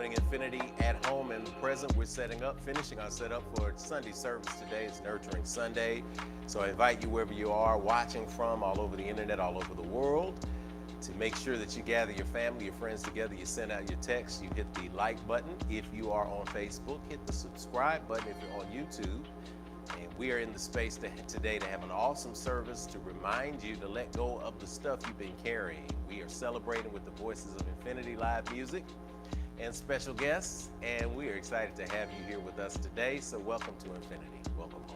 doing Infinity at home and present. We're finishing our setup for Sunday service today. It's Nurturing Sunday. So I invite you wherever you are watching from, all over the internet, all over the world, to make sure that you gather your family, your friends together. You send out your text. You hit the like button. If you are on Facebook, hit the subscribe button if you're on YouTube. And we are in the space today to have an awesome service to remind you to let go of the stuff you've been carrying. We are celebrating with the Voices of Infinity live music and special guests, and we are excited to have you here with us today. So welcome to Infinity. Welcome home.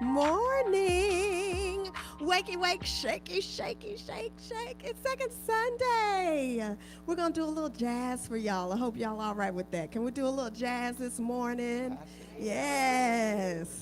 Morning. Wakey, wake, shaky, shaky, shake, shake. It's Second Sunday. We're going to do a little jazz for y'all. I hope y'all all right with that. Can we do a little jazz this morning? Yes.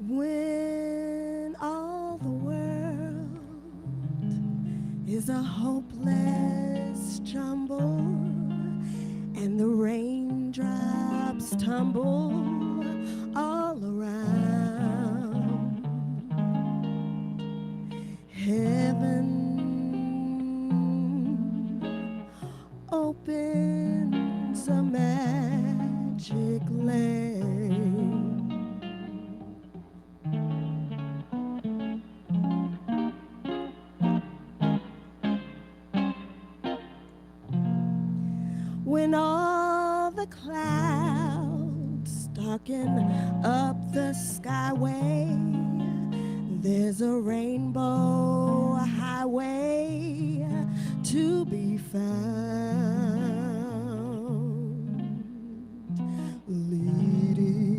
When all the world is a hopeless jumble and the raindrops tumble all around, heaven opens a magic land. When all the clouds darken up the skyway, there's a rainbow highway to be found, leading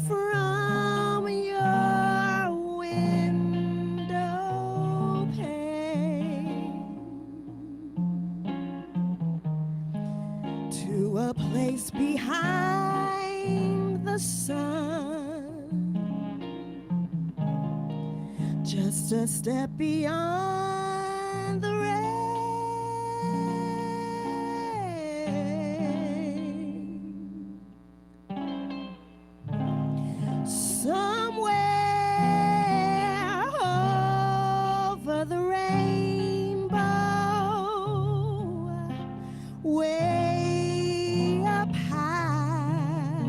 from your window pane to a place behind the sun just a step beyond the rain. Somewhere over the rainbow, way up high,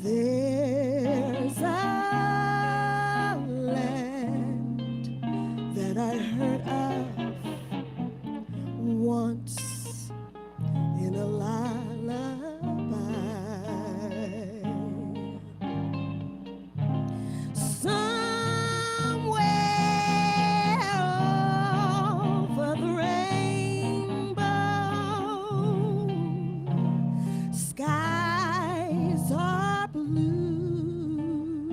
there's a land that I heard of once in a lullaby. Somewhere over the rainbow, skies are blue,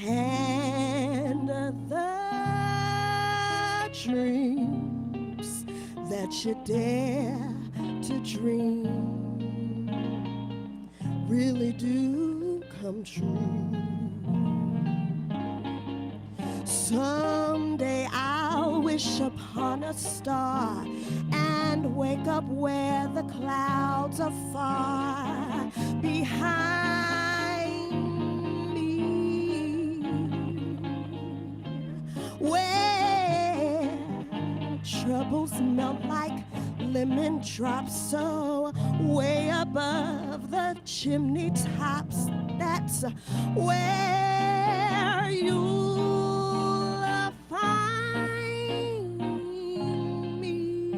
and the dreams that you dare to dream really do come true. Someday I'll wish upon a star and wake up where the clouds are far behind me, where troubles melt like lemon drops, so way above the chimney tops. That's where you'll find me.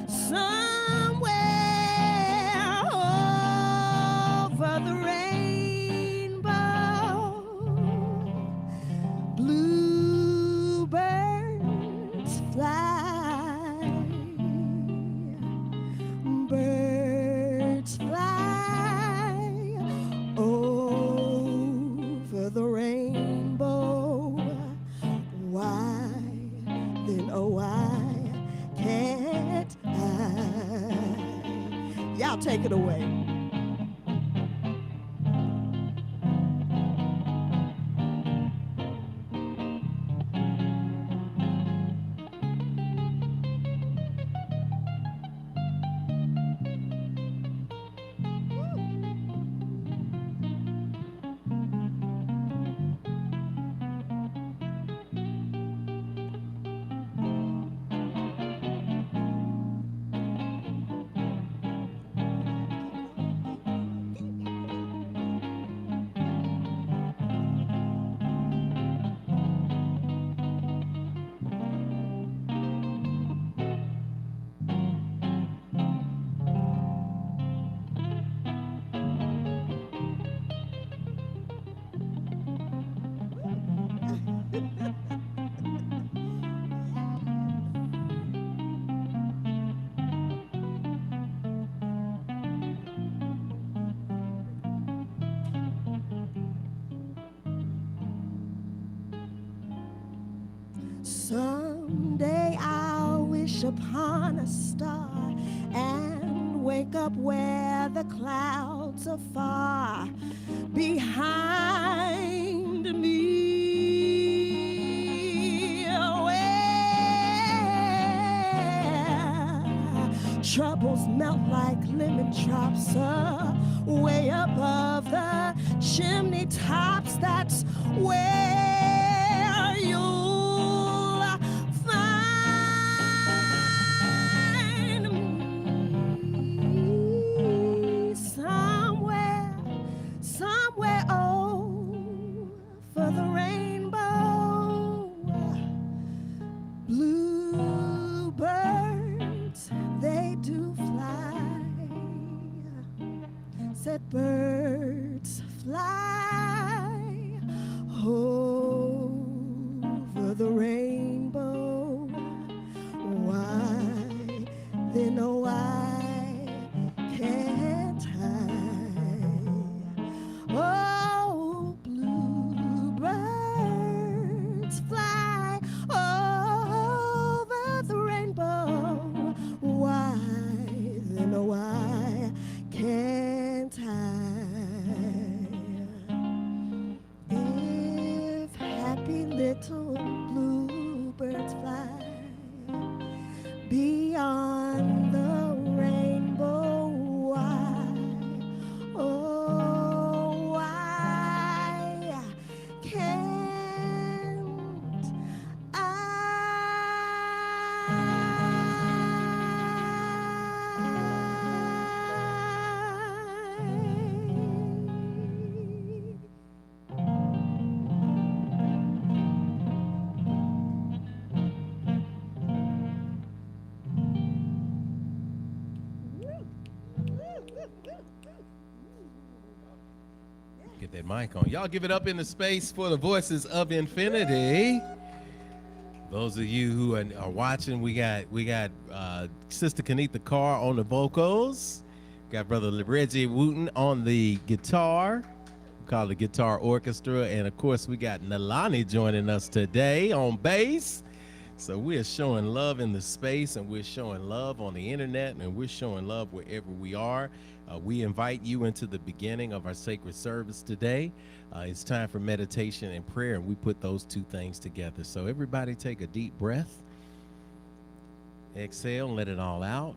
Somewhere over the rainbow, bluebirds fly, birds fly over the rainbow. Why then, oh why can't I? Y'all take it away. Someday I'll wish upon a star and wake up where the clouds are far behind me, where troubles melt like lemon drops, way above the chimney tops. That's where you'll find me. Somewhere over the rainbow, bluebirds, they do fly. Said birds fly over the rainbow. Why then, oh why can't I? Oh, bluebirds fly over the rainbow. Why then, oh why can't I? Get that mic on. Y'all give it up in the space for the Voices of Infinity. Those of you who are watching, we got Sister Kenitha Carr on the vocals. Got Brother Reggie Wooten on the guitar. We call it the Guitar Orchestra. And, of course, we got Nalani joining us today on bass. So we're showing love in the space, and we're showing love on the internet, and we're showing love wherever we are. We invite you into the beginning of our sacred service today. It's time for meditation and prayer, and we put those two things together. So everybody take a deep breath. Exhale and let it all out.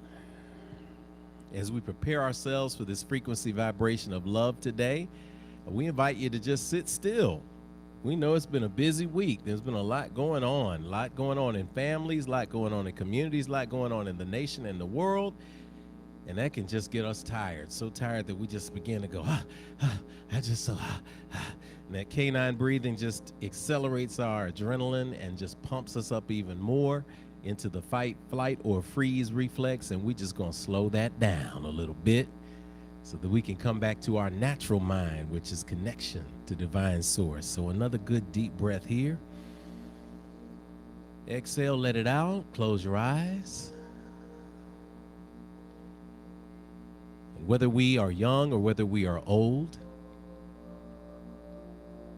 As we prepare ourselves for this frequency vibration of love today, we invite you to just sit still. We know it's been a busy week. There's been a lot going on in families, a lot going on in communities, a lot going on in the nation and the world. And that can just get us tired, so tired that we just begin to go, and that canine breathing just accelerates our adrenaline and just pumps us up even more into the fight, flight, or freeze reflex. And we just gonna slow that down a little bit so that we can come back to our natural mind, which is connection to divine source. So another good deep breath here. Exhale, let it out, close your eyes. Whether we are young or whether we are old,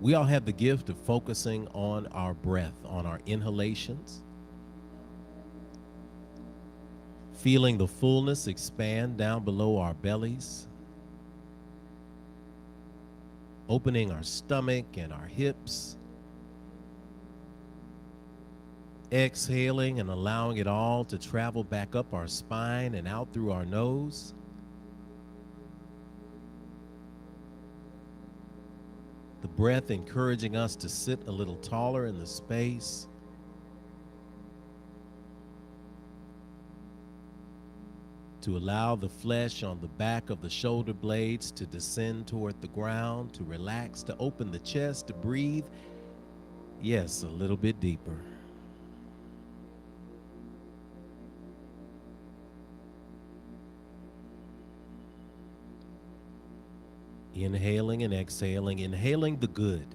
we all have the gift of focusing on our breath, on our inhalations, feeling the fullness expand down below our bellies, opening our stomach and our hips, exhaling and allowing it all to travel back up our spine and out through our nose. The breath encouraging us to sit a little taller in the space. To allow the flesh on the back of the shoulder blades to descend toward the ground, to relax, to open the chest, to breathe, yes, a little bit deeper. Inhaling and exhaling, inhaling the good.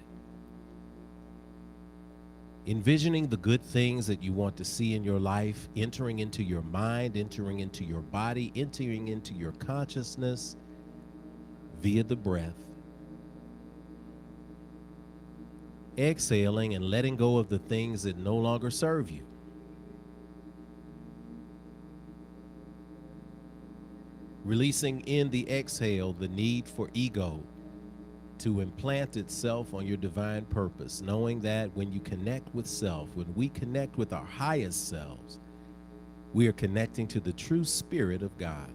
Envisioning the good things that you want to see in your life, entering into your mind, entering into your body, entering into your consciousness via the breath. Exhaling and letting go of the things that no longer serve you. Releasing in the exhale the need for ego to implant itself on your divine purpose, knowing that when you connect with self, when we connect with our highest selves, we are connecting to the true spirit of God.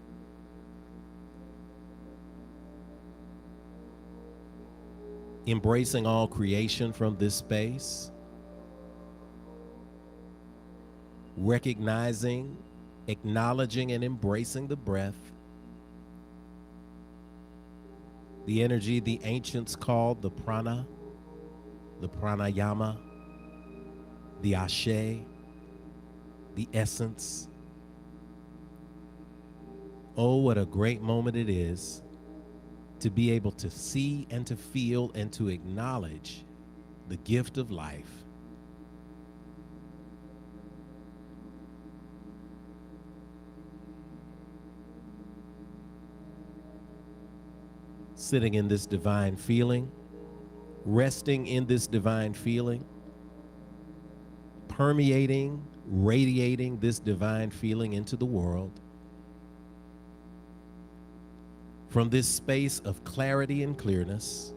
Embracing all creation from this space, recognizing, acknowledging, and embracing the breath, the energy the ancients called the prana, the pranayama, the ashe, the essence. Oh, what a great moment it is to be able to see and to feel and to acknowledge the gift of life. Sitting in this divine feeling, resting in this divine feeling, permeating, radiating this divine feeling into the world. From this space of clarity and clearness,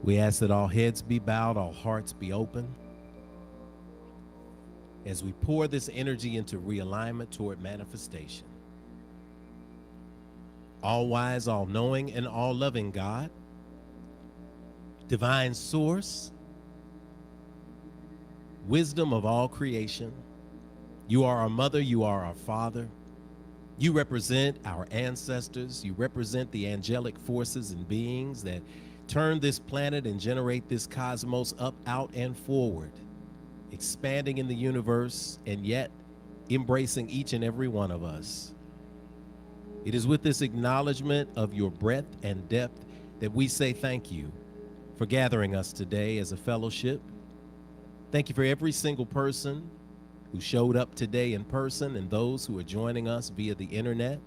we ask that all heads be bowed, all hearts be open, as we pour this energy into realignment toward manifestation. All-wise, all-knowing, and all-loving God, divine source, wisdom of all creation, you are our mother, you are our father. You represent our ancestors. You represent the angelic forces and beings that turn this planet and generate this cosmos up, out, and forward, expanding in the universe and yet embracing each and every one of us. It is with this acknowledgement of your breadth and depth that we say thank you for gathering us today as a fellowship. Thank you for every single person who showed up today in person and those who are joining us via the internet.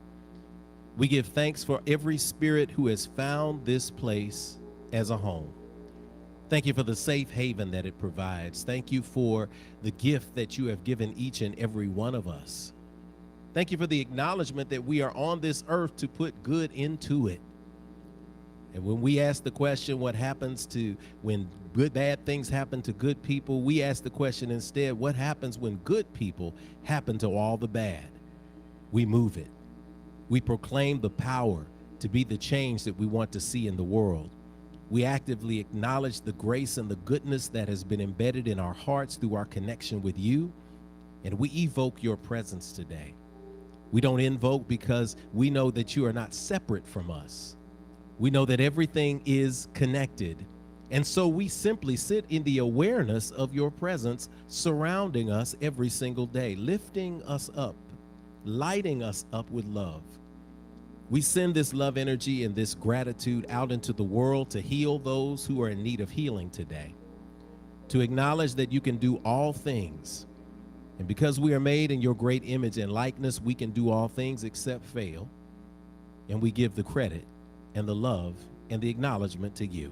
We give thanks for every spirit who has found this place as a home. Thank you for the safe haven that it provides. Thank you for the gift that you have given each and every one of us. Thank you for the acknowledgement that we are on this earth to put good into it. And when we ask the question, what happens to when bad things happen to good people, we ask the question instead, what happens when good people happen to all the bad? We move it. We proclaim the power to be the change that we want to see in the world. We actively acknowledge the grace and the goodness that has been embedded in our hearts through our connection with you, and we evoke your presence today. We don't invoke because we know that you are not separate from us. We know that everything is connected, and so we simply sit in the awareness of your presence surrounding us every single day, lifting us up, lighting us up with love. We send this love energy and this gratitude out into the world to heal those who are in need of healing today, to acknowledge that you can do all things. And because we are made in your great image and likeness, we can do all things except fail. And we give the credit and the love and the acknowledgement to you.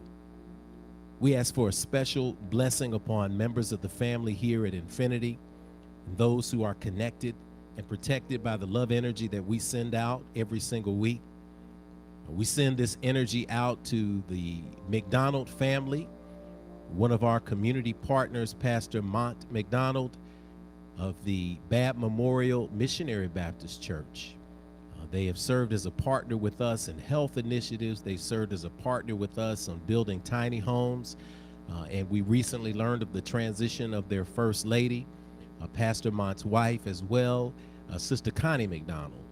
We ask for a special blessing upon members of the family here at Infinity and those who are connected and protected by the love energy that we send out every single week. We send this energy out to the McDonald family, one of our community partners, Pastor Mont McDonald of the Bab Memorial Missionary Baptist Church. They have served as a partner with us in health initiatives. They've served as a partner with us on building tiny homes. And we recently learned of the transition of their First Lady, Pastor Mont's wife as well, Sister Connie McDonald.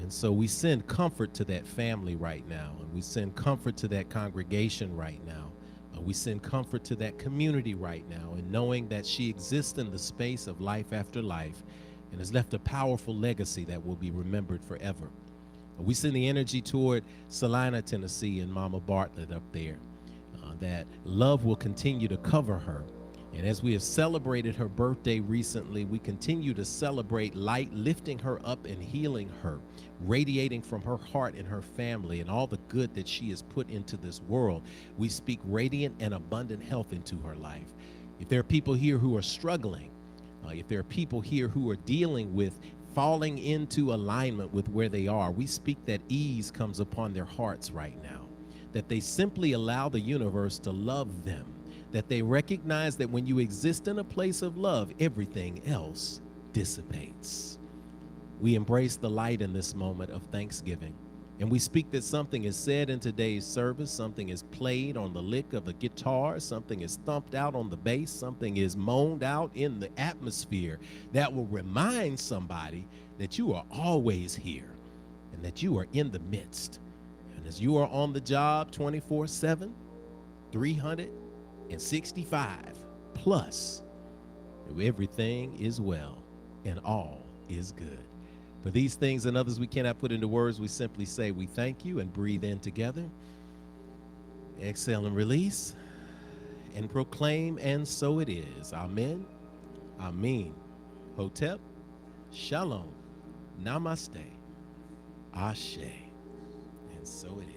And so we send comfort to that family right now, and we send comfort to that congregation right now. We send comfort to that community right now, and knowing that she exists in the space of life after life and has left a powerful legacy that will be remembered forever. We send the energy toward Salina, Tennessee, and Mama Bartlett up there, that love will continue to cover her. And as we have celebrated her birthday recently, we continue to celebrate light, lifting her up and healing her, radiating from her heart and her family and all the good that she has put into this world. We speak radiant and abundant health into her life. If there are people here who are struggling, if there are people here who are dealing with falling into alignment with where they are, we speak that ease comes upon their hearts right now, that they simply allow the universe to love them, that they recognize that when you exist in a place of love, everything else dissipates. We embrace the light in this moment of thanksgiving, and we speak that something is said in today's service, something is played on the lick of the guitar, something is thumped out on the bass, something is moaned out in the atmosphere that will remind somebody that you are always here and that you are in the midst. And as you are on the job 24/7, 365 plus, everything is well and all is good. For these things and others we cannot put into words, we simply say we thank you and breathe in together. Exhale and release and proclaim, and so it is. Amen. Amen. Hotep. Shalom. Namaste. Ashe. And so it is.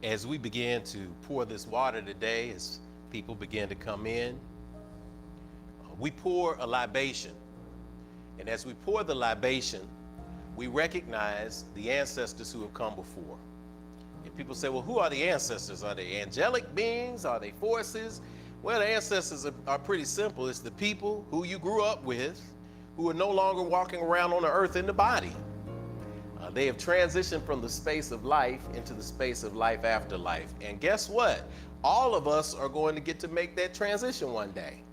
As we begin to pour this water today, as people begin to come in, we pour a libation. And as we pour the libation, we recognize the ancestors who have come before. And people say, well, who are the ancestors? Are they angelic beings? Are they forces? Well, the ancestors are pretty simple. It's the people who you grew up with who are no longer walking around on the earth in the body. They have transitioned from the space of life into the space of life after life. And guess what? All of us are going to get to make that transition one day.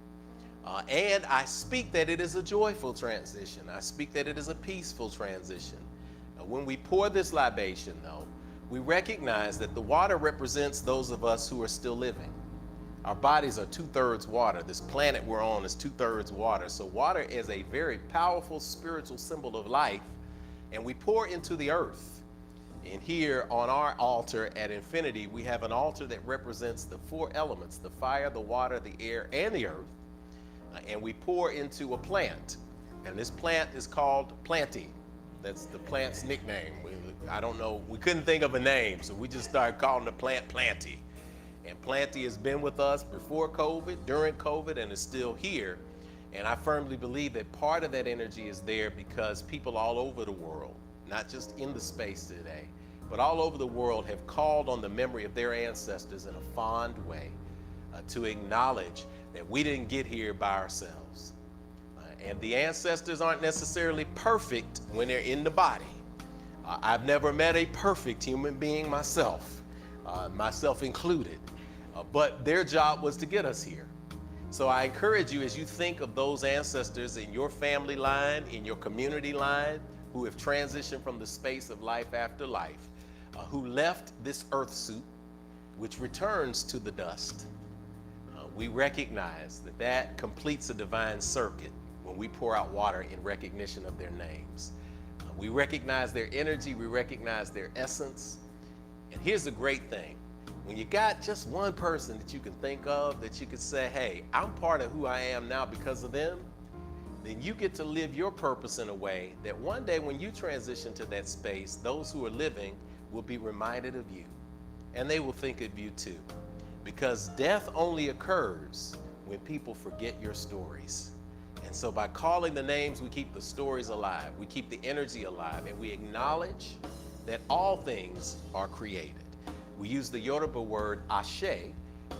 And I speak that it is a joyful transition. I speak that it is a peaceful transition. When we pour this libation, though, we recognize that the water represents those of us who are still living. Our bodies are 2/3 water. This planet we're on is 2/3 water. So water is a very powerful spiritual symbol of life, and we pour into the earth. And here on our altar at Infinity, we have an altar that represents the 4 elements: the fire, the water, the air, and the earth. And we pour into a plant. And this plant is called Planty. That's the plant's nickname. I don't know, we couldn't think of a name, so we just started calling the plant Planty. And Planty has been with us before COVID, during COVID, and is still here. And I firmly believe that part of that energy is there because people all over the world, not just in the space today, but all over the world have called on the memory of their ancestors in a fond way to acknowledge that we didn't get here by ourselves. And the ancestors aren't necessarily perfect when they're in the body. I've never met a perfect human being myself, myself included, but their job was to get us here. So I encourage you, as you think of those ancestors in your family line, in your community line, who have transitioned from the space of life after life, who left this earth suit, which returns to the dust, we recognize that that completes a divine circuit when we pour out water in recognition of their names. We recognize their energy, we recognize their essence. And here's the great thing. When you got just one person that you can think of, that you could say, hey, I'm part of who I am now because of them, then you get to live your purpose in a way that one day when you transition to that space, those who are living will be reminded of you. And they will think of you too. Because death only occurs when people forget your stories. And so by calling the names, we keep the stories alive, we keep the energy alive, and we acknowledge that all things are created. We use the Yoruba word ashe,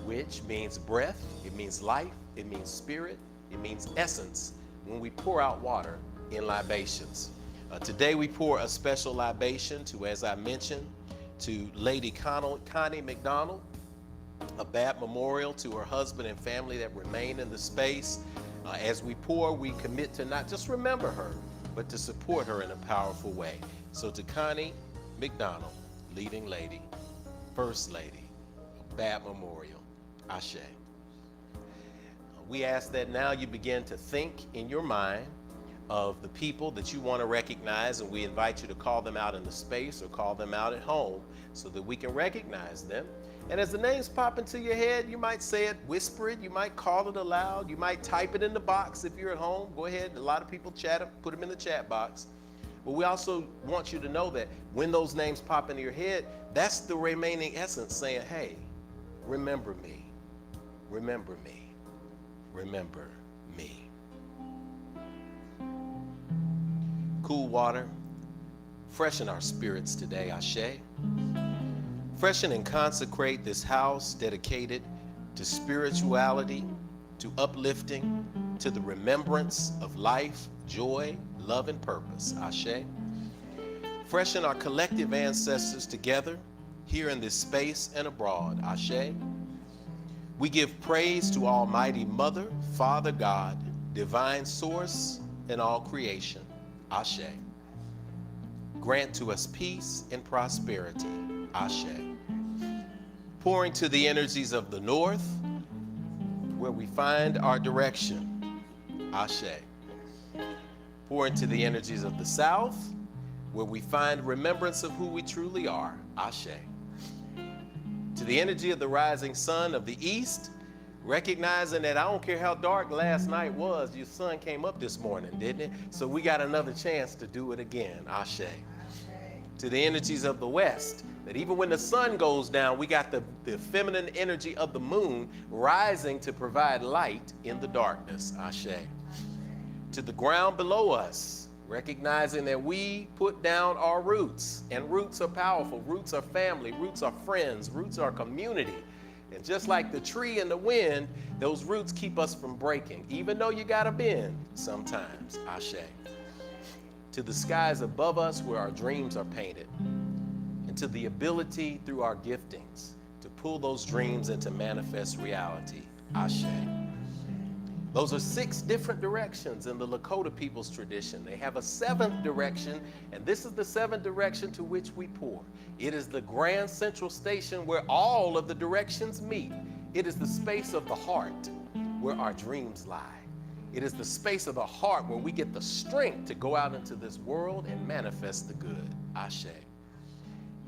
which means breath, it means life, it means spirit, it means essence, when we pour out water in libations. Today we pour a special libation to, as I mentioned, to Lady Connie McDonald, a bad memorial to her husband and family that remain in the space. As we pour, we commit to not just remember her, but to support her in a powerful way. So to Connie McDonald, leading lady, first lady, a bad memorial, ashe. We ask that now you begin to think in your mind of the people that you want to recognize, and we invite you to call them out in the space or call them out at home so that we can recognize them. And as the names pop into your head, you might say it, whisper it, you might call it aloud, you might type it in the box if you're at home. Go ahead, a lot of people chat, put them in the chat box. But we also want you to know that when those names pop into your head, that's the remaining essence saying, hey, remember me, remember me, remember me. Cool water, freshen our spirits today, ashe. Freshen and consecrate this house dedicated to spirituality, to uplifting, to the remembrance of life, joy, love, and purpose, ashe. Freshen our collective ancestors together here in this space and abroad, ashe. We give praise to Almighty Mother, Father God, divine source, and all creation, ashe. Grant to us peace and prosperity, ashe. Pouring to the energies of the north, where we find our direction, ashe. Pouring to the energies of the south, where we find remembrance of who we truly are, ashe. To the energy of the rising sun of the east, recognizing that I don't care how dark last night was, your sun came up this morning, didn't it? So we got another chance to do it again, ashe. To the energies of the west, that even when the sun goes down, we got the feminine energy of the moon rising to provide light in the darkness, ashe. To the ground below us, recognizing that we put down our roots, and roots are powerful. Roots are family, roots are friends, roots are community. And just like the tree and the wind, those roots keep us from breaking, even though you gotta bend sometimes, ashe. To the skies above us where our dreams are painted, and to the ability through our giftings to pull those dreams into manifest reality, ashe. Those are 6 different directions in the Lakota people's tradition. They have a 7th direction, and this is the 7th direction to which we pour. It is the grand central station where all of the directions meet, It is the space of the heart where our dreams lie. It is the space of the heart where we get the strength to go out into this world and manifest the good. Ashe.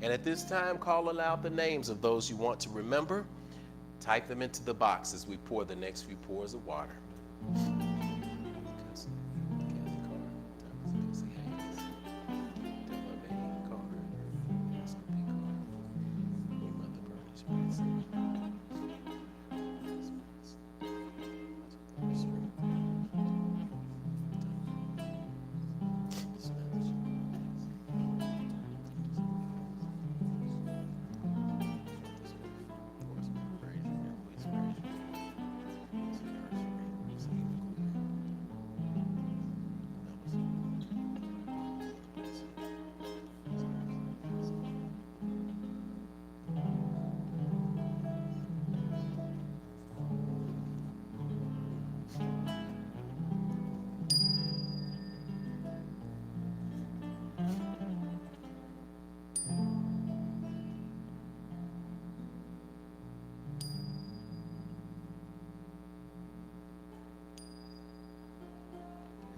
And at this time, call aloud the names of those you want to remember. Type them into the box as we pour the next few pours of water.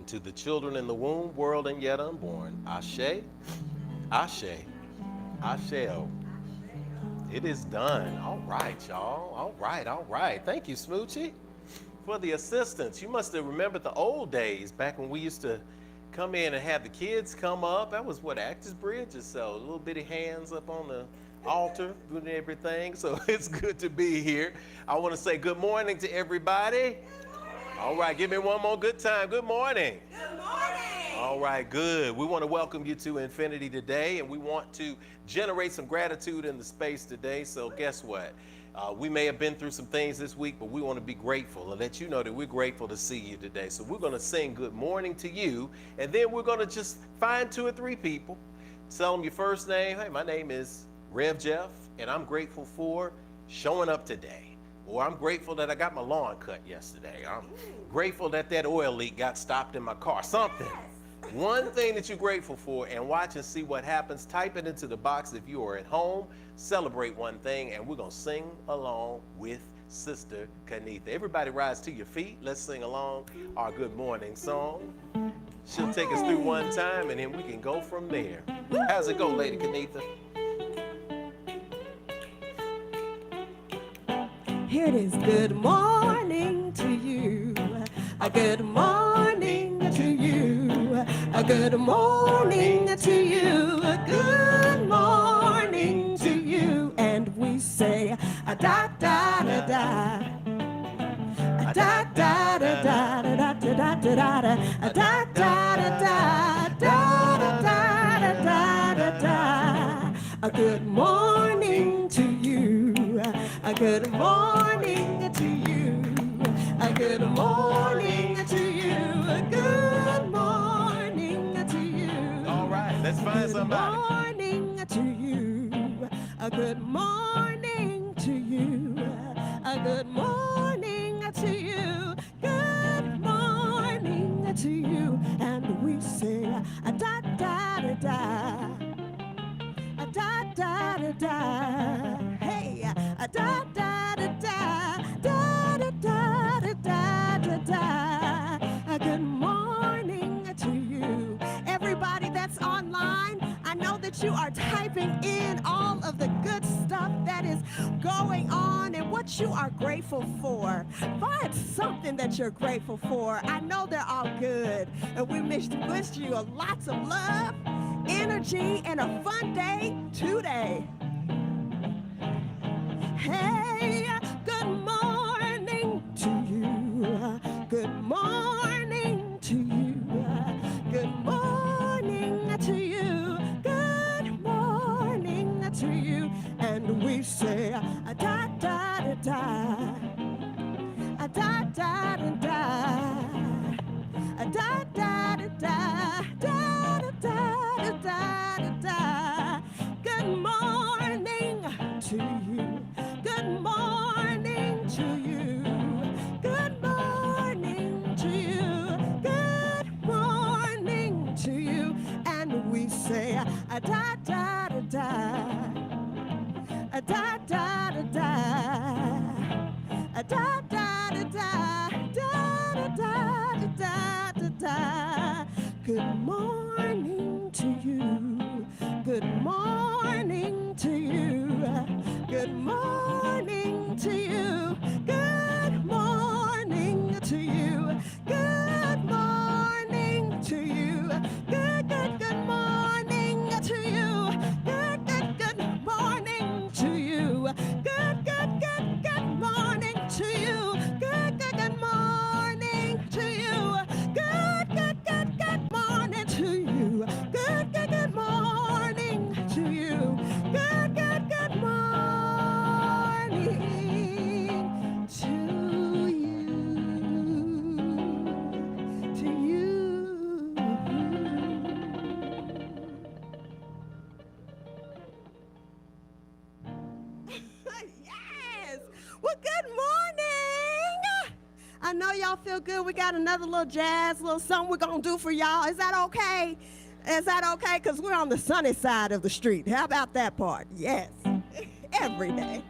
To the children in the womb, world, and yet unborn, Ashe, Ashe, Asheo. It is done. All right, y'all. All right. Thank you, Smoochie, for the assistance. You must have remembered the old days back when we used to come in and have the kids come up. That was what, Actors Bridge or so. Little bitty hands up on the altar doing everything. So it's good to be here. I want to say good morning to everybody. All right, give me one more good time. Good morning. Good morning. All right, good. We want to welcome you to Infinity today, and we want to generate some gratitude in the space today. So guess what? We may have been through some things this week, but we want to be grateful and let you know that we're grateful to see you today. So we're going to sing good morning to you, and then we're going to just find 2 or 3 people, tell them your first name. Hey, my name is Rev Jeff, and I'm grateful for showing up today. Or I'm grateful that I got my lawn cut yesterday. I'm grateful that that oil leak got stopped in my car. Something. One thing that you're grateful for, and watch and see what happens. Type it into the box if you are at home. Celebrate one thing, and we're going to sing along with Sister Kanitha. Everybody rise to your feet. Let's sing along our good morning song. She'll take us through one time, and then we can go from there. How's it go, Lady Kanitha? Here it is. Good morning to you. A good morning to you. A good morning to you. A good morning to you. And we say a da da da da. A da da da da da da da da da. A da da da da da da da da da da. A good morning to you. A good morning to you. A good morning to you. A good morning to you. All right, let's find somebody. Good morning to you. A good morning to you. A good morning to you. Good morning to you. And we say a da da da da. A da da da da. Hey, a da da da da. Da da da da da da da. A good morning to you. Everybody that's online, I know that you are typing in all of the good stuff that is going on and what you are grateful for. Find something that you're grateful for. I know they're all good. And we wish you lots of love, energy, and a fun day today. Hey, good morning to you. Good morning to you. Good morning to you. Good morning to you. And we say a da da da da. A da da da da. A da da da da. Da da da da da da. Good morning to you. Good morning to you. Good morning to you. Good morning to you. And we say a da da da da. A da da da da. morning to you. Good morning to you. Good morning to you. Good morning to you. Good morning to you. Good morning to you. Good morning to you. Good morning to you. Good morning to you. Good morning to you. Good morning to you. Yes. Well, good morning. I know y'all feel good. We got another little jazz, little something we're going to do for y'all. Is that okay? Is that okay? Because we're on the sunny side of the street. How about that part? Yes. Every day.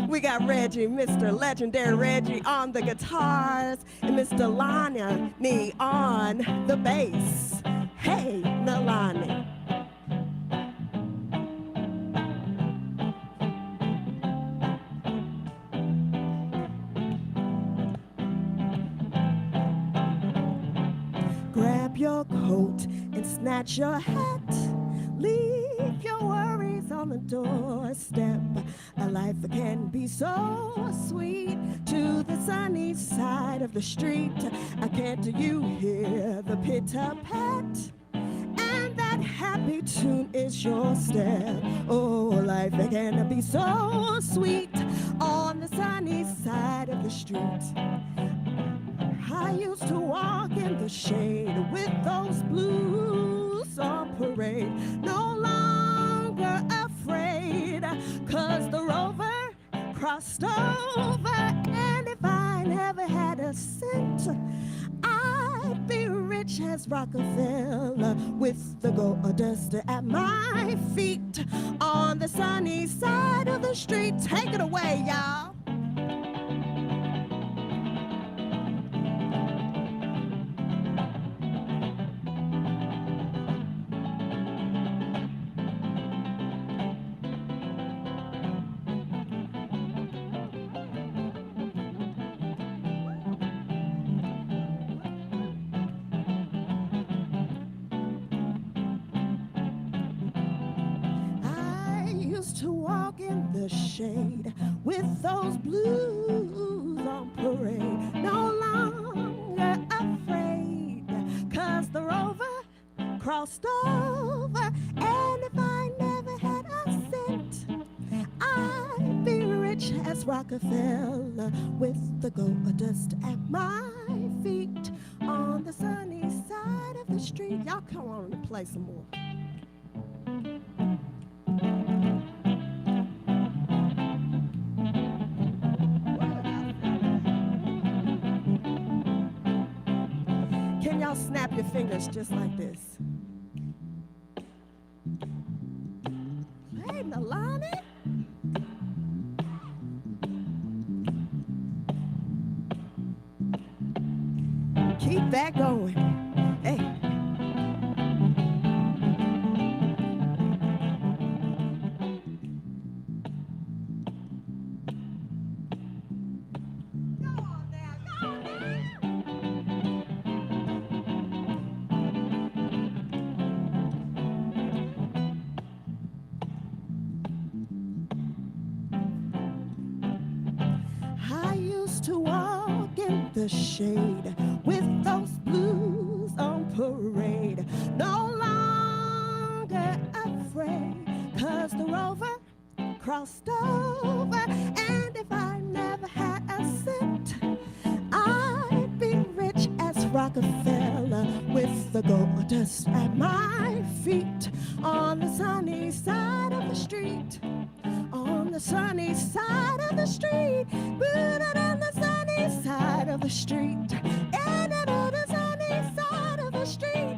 We got Reggie, Mr. Legendary Reggie on the guitars, and Miss Delani on the bass. Hey, Nalani. Grab your coat and snatch your hat. Leave your worries on the doorstep. A life can be so sweet to the sunny side of the street. Can't you hear the pitter-pat? And that happy tune is your step. Oh, life can be so sweet on the sunny side of the street. I used to walk in the shade with those blues on parade. No longer afraid, 'cause the rover crossed over. And if I never had a cent, I'd be rich as Rockefeller with the gold dust at my feet on the sunny side of the street. Take it away, y'all. To walk in the shade with those blues on parade. No longer afraid, 'cause the rover crossed over. And if I never had a cent, I'd be rich as Rockefeller with the gold dust at my feet on the sunny side of the street. Y'all come on and play some more. Can y'all snap your fingers just like this? Hey, Nalani. Keep that going. Hey. To walk in the shade with those blues on parade. No longer afraid, 'cause the rover crossed over. And if I never had a cent, I'd be rich as Rockefeller with the gold dust at my feet on the sunny side of the street. On the sunny side of the street, put it on the sunny side of the street, and on the sunny side of the street.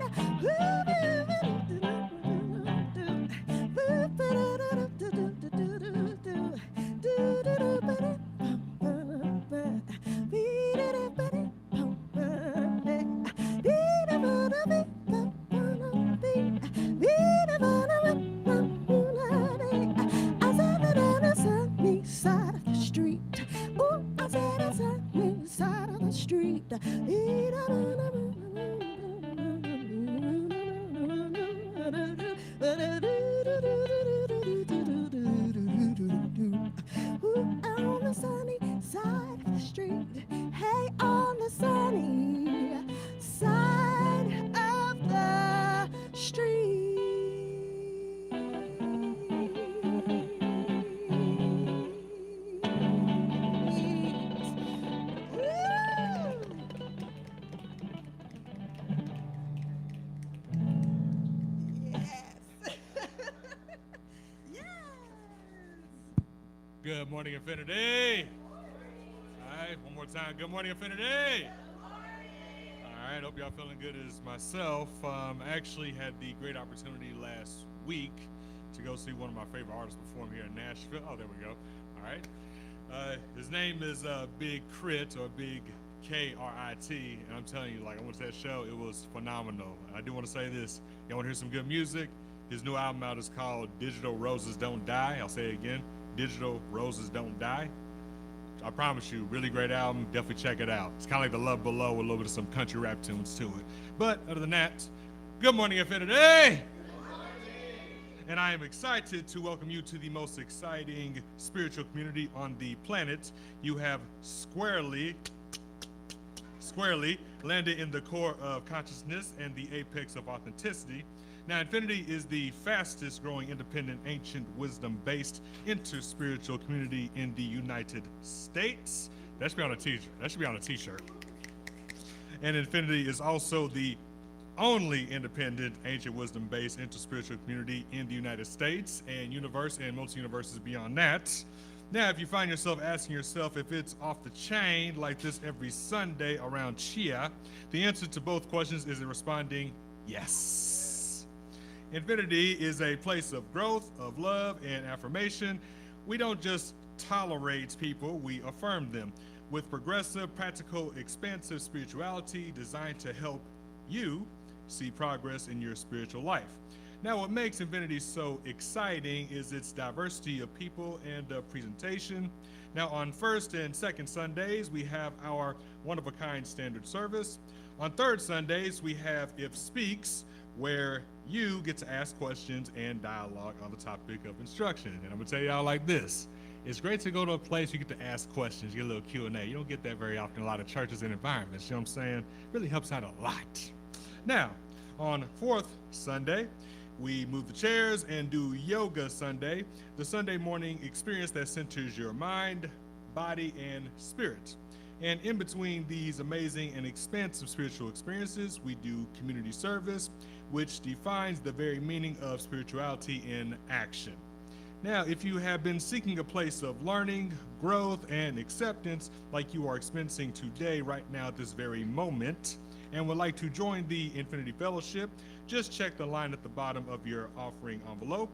Good morning, Infinity. All right, one more time. Good morning, Infinity. All right, hope y'all feeling good as myself. Actually had the great opportunity last week to go see one of my favorite artists perform here in Nashville. Oh, there we go. All right. His name is Big Crit, or Big K-R-I-T, and I'm telling you, like, I went to that show. It was phenomenal. I do want to say this. Y'all want to hear some good music? His new album out is called Digital Roses Don't Die. I'll say it again. Digital Roses Don't Die. I promise you, really great album. Definitely check it out. It's kind of like The Love Below with a little bit of some country rap tunes to it. But other than that, good morning, Infinity. And I am excited to welcome you to the most exciting spiritual community on the planet. You have squarely landed in the core of consciousness and the apex of authenticity. Now, Infinity is the fastest growing independent ancient wisdom-based inter-spiritual community in the United States. That should be on a t-shirt. That should be on a t-shirt. And Infinity is also the only independent ancient wisdom-based inter-spiritual community in the United States and universe and multi-universes beyond that. Now, if you find yourself asking yourself if it's off the chain like this every Sunday around Chia, the answer to both questions is responding yes. Infinity is a place of growth, of love, and affirmation. We don't just tolerate people, we affirm them with progressive, practical, expansive spirituality designed to help you see progress in your spiritual life. Now, what makes Infinity so exciting is its diversity of people and presentation. Now, on first and second Sundays, we have our one-of-a-kind standard service. On third Sundays, we have If Speaks, where you get to ask questions and dialogue on the topic of instruction. And I'm gonna tell y'all like this. It's great to go to a place you get to ask questions, get a little Q&A. You don't get that very often in a lot of churches and environments, you know what I'm saying? It really helps out a lot. Now, on fourth Sunday, we move the chairs and do Yoga Sunday, the Sunday morning experience that centers your mind, body, and spirit. And in between these amazing and expansive spiritual experiences, we do community service, which defines the very meaning of spirituality in action. Now, if you have been seeking a place of learning, growth, and acceptance like you are experiencing today, right now, at this very moment, and would like to join the Infinity Fellowship, just check the line at the bottom of your offering envelope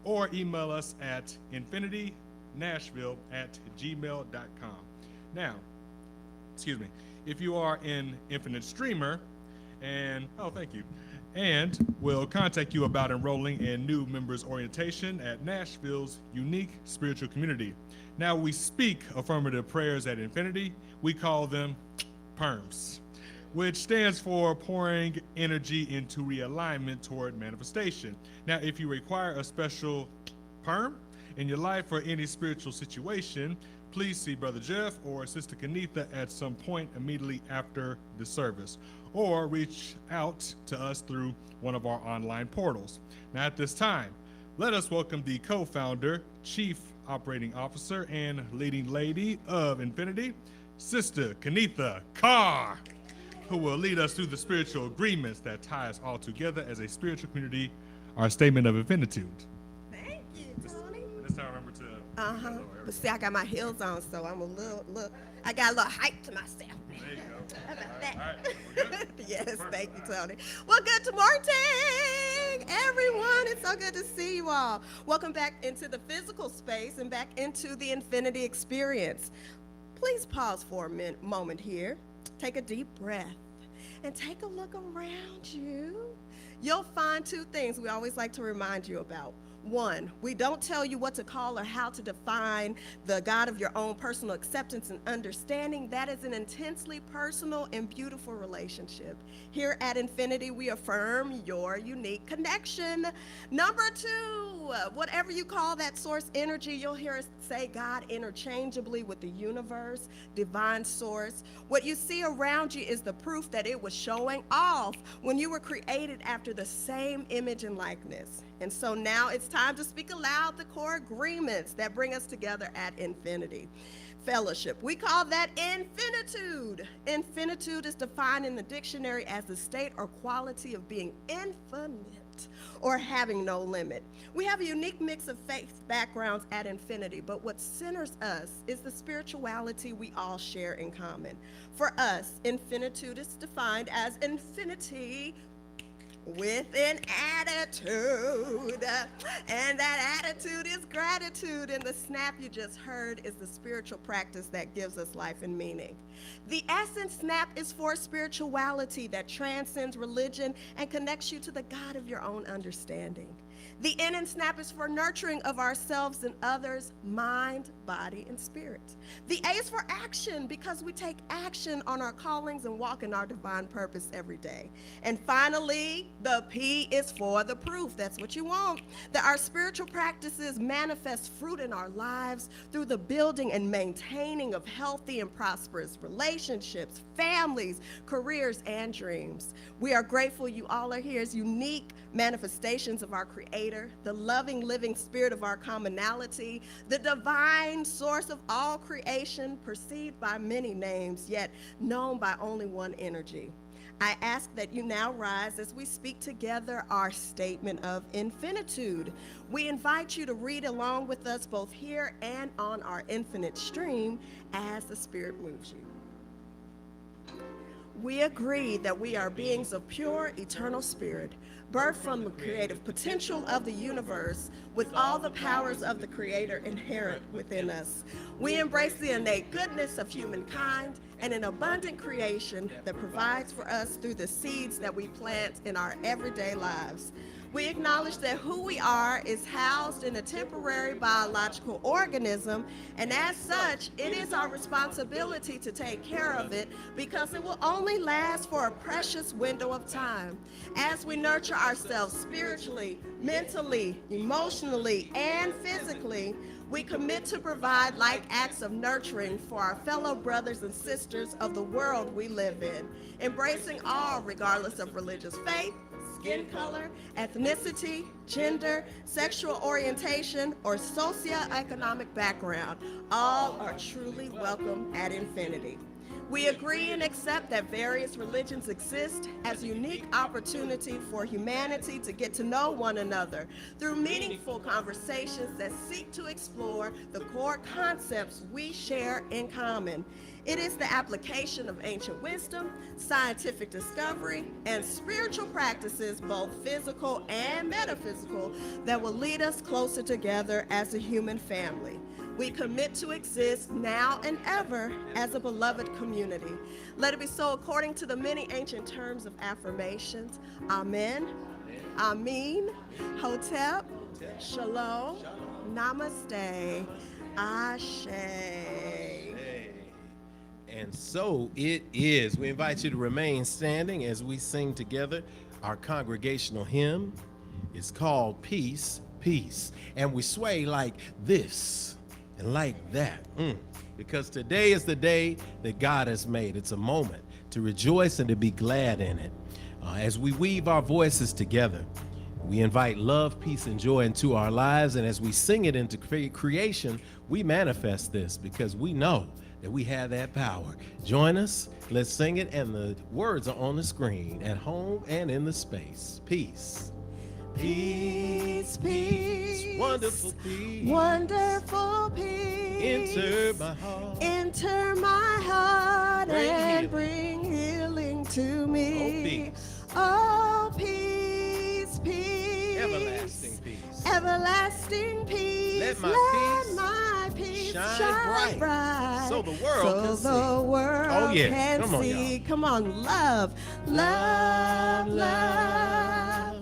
or email us at infinitynashville@gmail.com. Now, if you are an Infinite streamer, and thank you, and we'll contact you about enrolling in new members orientation at Nashville's unique spiritual community. Now, we speak affirmative prayers at Infinity. We call them PERMs, which stands for pouring energy into realignment toward manifestation. Now, if you require a special PERM in your life or any spiritual situation, please see Brother Jeff or Sister Kanitha at some point immediately after the service, or reach out to us through one of our online portals. Now, at this time, let us welcome the co-founder, Chief Operating Officer, and leading lady of Infinity, Sister Kanitha Carr, who will lead us through the spiritual agreements that tie us all together as a spiritual community, our statement of infinitude. Thank you, Tony. This time, remember to... But see, I got my heels on, so I'm a little, I got a little hype to myself. There you go. How about that? All right. We're good? Yes, Perfect. thank you, Tony. Well, good morning, everyone. It's so good to see you all. Welcome back into the physical space and back into the Infinity experience. Please pause for a moment here. Take a deep breath and take a look around you. You'll find two things we always like to remind you about. One, we don't tell you what to call or how to define the God of your own personal acceptance and understanding. That is an intensely personal and beautiful relationship. Here at Infinity, we affirm your unique connection. Number two, whatever you call that source energy, you'll hear us say God interchangeably with the universe, divine source. What you see around you is the proof that it was showing off when you were created after the same image and likeness. And so now it's time to speak aloud the core agreements that bring us together at Infinity. Fellowship, we call that infinitude. Infinitude is defined in the dictionary as the state or quality of being infinite or having no limit. We have a unique mix of faith backgrounds at Infinity, but what centers us is the spirituality we all share in common. For us, infinitude is defined as infinity with an attitude, and that attitude is gratitude, and the snap you just heard is the spiritual practice that gives us life and meaning. The essence snap is for spirituality that transcends religion and connects you to the God of your own understanding. The N in snap is for nurturing of ourselves and others, mind, body, and spirit. The A is for action because we take action on our callings and walk in our divine purpose every day. And finally, the P is for the proof. That's what you want. That our spiritual practices manifest fruit in our lives through the building and maintaining of healthy and prosperous relationships, families, careers, and dreams. We are grateful you all are here as unique manifestations of our Creator, the loving, living spirit of our commonality, the divine source of all creation, perceived by many names, yet known by only one energy. I ask that you now rise as we speak together our statement of infinitude. We invite you to read along with us both here and on our infinite stream as the Spirit moves you. We agree that we are beings of pure, eternal spirit, birthed from the creative potential of the universe with all the powers of the Creator inherent within us. We embrace the innate goodness of humankind and an abundant creation that provides for us through the seeds that we plant in our everyday lives. We acknowledge that who we are is housed in a temporary biological organism, and as such, it is our responsibility to take care of it because it will only last for a precious window of time. As we nurture ourselves spiritually, mentally, emotionally, and physically, we commit to provide like acts of nurturing for our fellow brothers and sisters of the world we live in, embracing all regardless of religious faith, skin color, ethnicity, gender, sexual orientation, or socioeconomic background. All are truly welcome at Infinity. We agree and accept that various religions exist as a unique opportunity for humanity to get to know one another through meaningful conversations that seek to explore the core concepts we share in common. It is the application of ancient wisdom, scientific discovery, and spiritual practices, both physical and metaphysical, that will lead us closer together as a human family. We commit to exist now and ever as a beloved community. Let it be so according to the many ancient terms of affirmations. Amen. Amen. Hotep. Shalom. Namaste. Ashe. And so it is. We invite you to remain standing as we sing together our congregational hymn. It's called Peace, Peace. And we sway like this and like that, because today is the day that God has made. It's a moment to rejoice and to be glad in it. As we weave our voices together, we invite love, peace, and joy into our lives. And as we sing it into creation, we manifest this because we know that we have that power. Join us. Let's sing it. And the words are on the screen at home and in the space. Peace. Peace, peace, wonderful peace, wonderful peace. Enter my heart, enter my heart, bring and healing. Bring healing to me. Oh, peace. Oh, peace, peace, Everlasting peace. everlasting peace. Let my peace shine bright, so the world can see. the world Oh, yeah. can Come on, see. y'all. Come on, love, love, love.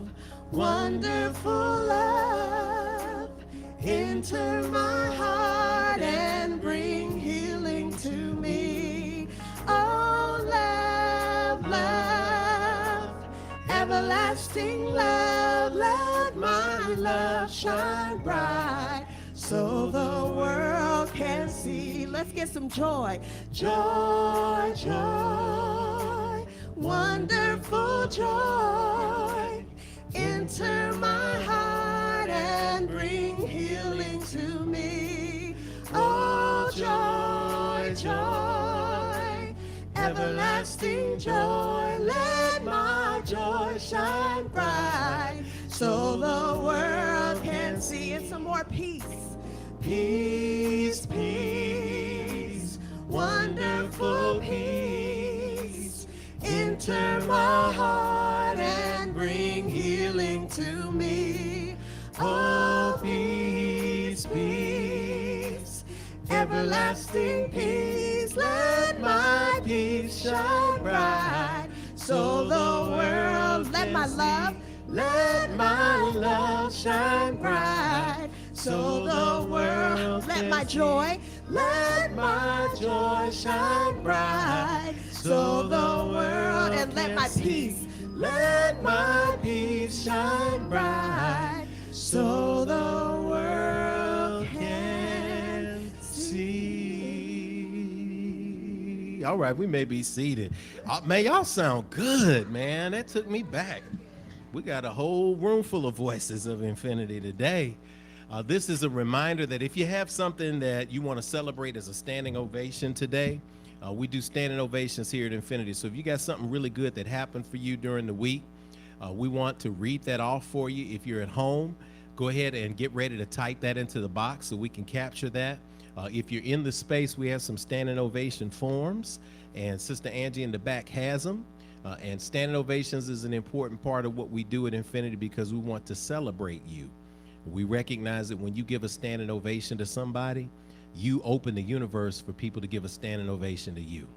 Wonderful love, enter my heart and bring healing to me. Oh, love, love, everlasting love, let my love shine bright so the world can see. Let's get some joy, joy, joy, wonderful joy. Enter my heart and bring healing to me. Oh, joy, joy, everlasting joy. Let my joy shine bright so more peace. Peace, peace, wonderful peace. Enter my heart and bring healing to me. Oh, peace, peace, everlasting peace. Let my peace shine bright, so the world Let my love, let my love shine bright, so the world let my joy, let my joy shine bright, so the world and let my peace, let my peace shine bright, so the world can see. All right, we may be seated. Man, y'all sound good, man. That took me back. We got a whole room full of voices of infinity today. This is a reminder that if you have something that you want to celebrate as a standing ovation today, we do standing ovations here at Infinity. So if you got something really good that happened for you during the week, we want to read that off for you. If you're at home, go ahead and get ready to type that into the box so we can capture that. If you're in the space, we have some standing ovation forms, and Sister Angie in the back has them. And standing ovations is an important part of what we do at Infinity because we want to celebrate you. We recognize that when you give a standing ovation to somebody, you open the universe for people to give a standing ovation to you.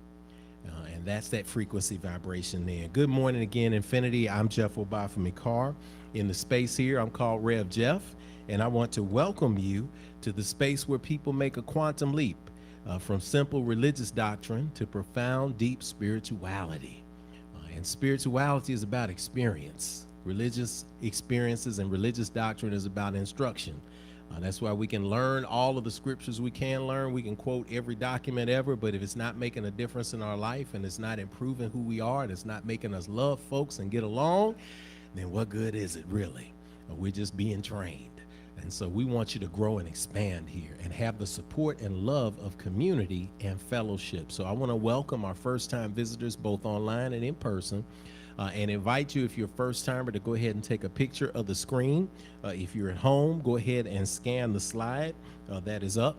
And that's that frequency vibration there. Good morning again, Infinity. I'm Jeff Obafemi-Carr. In the space here, I'm called Rev Jeff, and I want to welcome you to the space where people make a quantum leap from simple religious doctrine to profound, deep spirituality. And spirituality is about experience. Religious experiences and religious doctrine is about instruction. That's why we can learn all of the scriptures we can learn. We can quote every document ever, but if it's not making a difference in our life and it's not improving who we are and it's not making us love folks and get along, then what good is it really? We're just being trained. And so we want you to grow and expand here and have the support and love of community and fellowship. So I want to welcome our first-time visitors, both online and in person, and invite you, if you're a first-timer, to go ahead and take a picture of the screen. If you're at home, go ahead and scan the slide that is up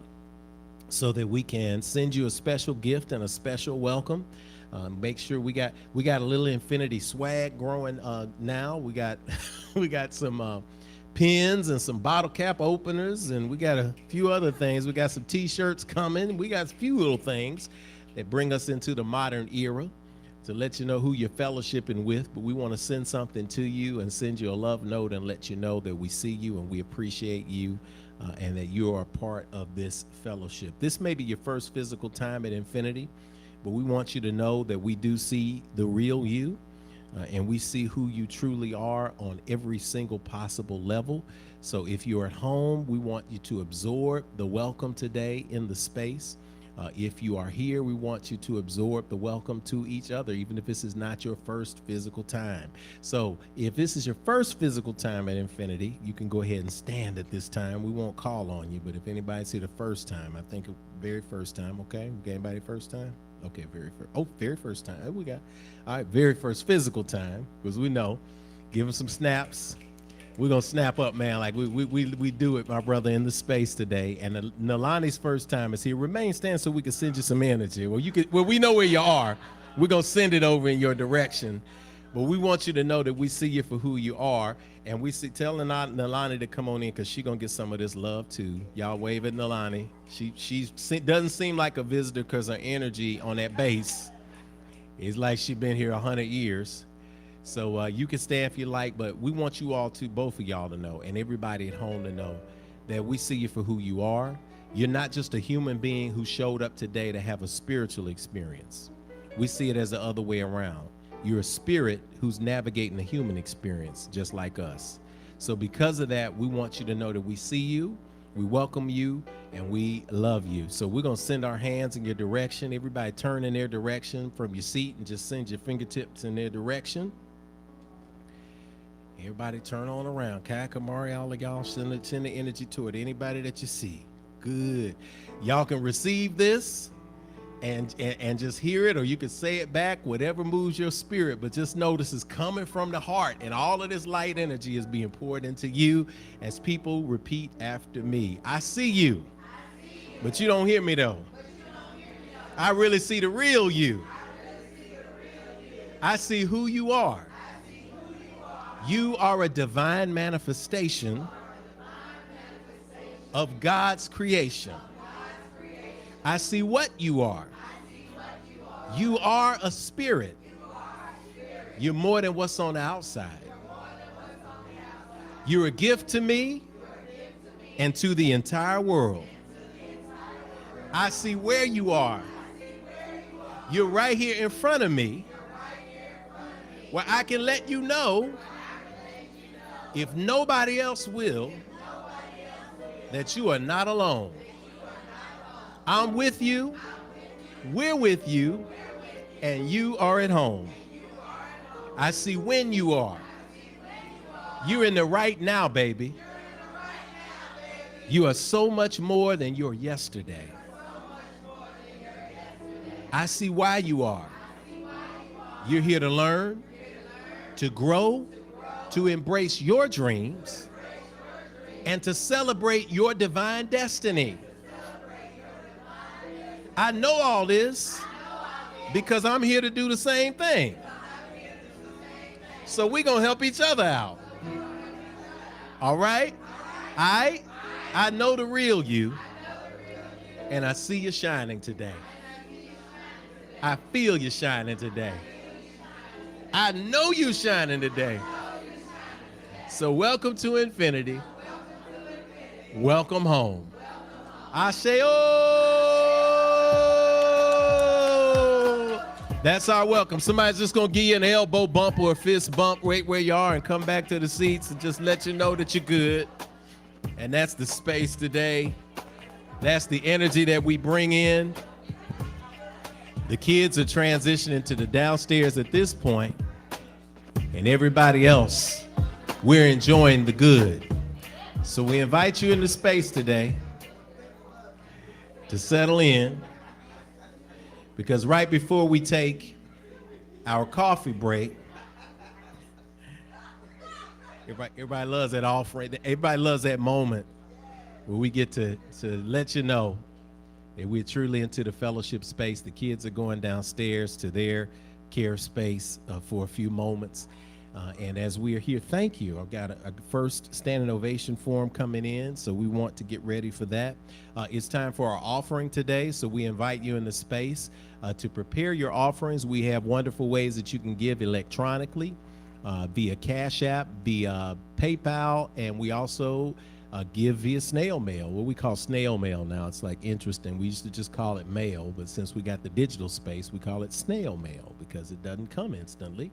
so that we can send you a special gift and a special welcome. Make sure we got a little Infinity swag growing now. We got some pins and some bottle cap openers, and we got a few other things. We got some t-shirts coming. We got a few little things that bring us into the modern era to let you know who you're fellowshipping with. But we want to send something to you and send you a love note and let you know that we see you and we appreciate you and that you are a part of this fellowship. This may be your first physical time at Infinity, but we want you to know that we do see the real you. And we see who you truly are on every single possible level. So if you're at home, we want you to absorb the welcome today in the space. If you are here, we want you to absorb the welcome to each other, even if this is not your first physical time. So if this is your first physical time at Infinity, you can go ahead and stand at this time. We won't call on you, but if anybody's here the first time, I think very first time, okay? Anybody first time? Okay, very first time. We got, all right, very first physical time, because we know. Give them some snaps. We're going to snap up, man, like we do it, my brother, in the space today. And Nalani's first time is here. Remain standing so we can send you some energy. Well, we know where you are. We're going to send it over in your direction. But we want you to know that we see you for who you are. And we see, tell Nalani to come on in because she's going to get some of this love, too. Y'all wave at Nalani. She doesn't seem like a visitor because her energy on that base is like she's been here 100 years. So you can stay if you like, but we want you all to, both of y'all to know, and everybody at home to know, that we see you for who you are. You're not just a human being who showed up today to have a spiritual experience. We see it as the other way around. You're a spirit who's navigating a human experience just like us. So because of that, we want you to know that we see you, we welcome you, and we love you. So we're going to send our hands in your direction. Everybody turn in their direction from your seat and just send your fingertips in their direction. Everybody turn on around. Kai, Kamari, all of y'all, send the energy to it. Anybody that you see. Good. Y'all can receive this. and just hear it, or you can say it back, whatever moves your spirit, but just know this is coming from the heart, and all of this light energy is being poured into you as people repeat after me. I see you, but you don't hear me though. I really see the real you. I see who you are. You are a divine manifestation of God's creation. I see what you are. You are a spirit. You're more than what's on the outside. You're a gift to me and to the entire world. I see where you are. You're right here in front of me, where I can let you know, if nobody else will, that you are not alone. I'm with you, we're with you, and you are at home. I see when you are. You're in the right now, baby. You are so much more than your yesterday. I see why you are. You're here to learn, to grow, to embrace your dreams, and to celebrate your divine destiny. I know all this because I'm here to do the same thing. So we're going to help each other out. All right? I know the real you, and I see you shining today. I feel you shining today. I know you shining today. So welcome to infinity. Welcome home. Asheo. That's our welcome. Somebody's just going to give you an elbow bump or a fist bump right where you are and come back to the seats and just let you know that you're good. And that's the space today. That's the energy that we bring in. The kids are transitioning to the downstairs at this point, and everybody else, we're enjoying the good. So we invite you into space today to settle in, because right before we take our coffee break, everybody loves that offering. Everybody loves that moment where we get to let you know that we're truly into the fellowship space. The kids are going downstairs to their care space for a few moments. And as we are here, thank you. I've got a first Standing Ovation form coming in, so we want to get ready for that. It's time for our offering today, so we invite you in the space to prepare your offerings. We have wonderful ways that you can give electronically, via Cash App, via PayPal, and we also give via snail mail, what we call snail mail now. It's like interesting. We used to just call it mail, but since we got the digital space, we call it snail mail because it doesn't come instantly.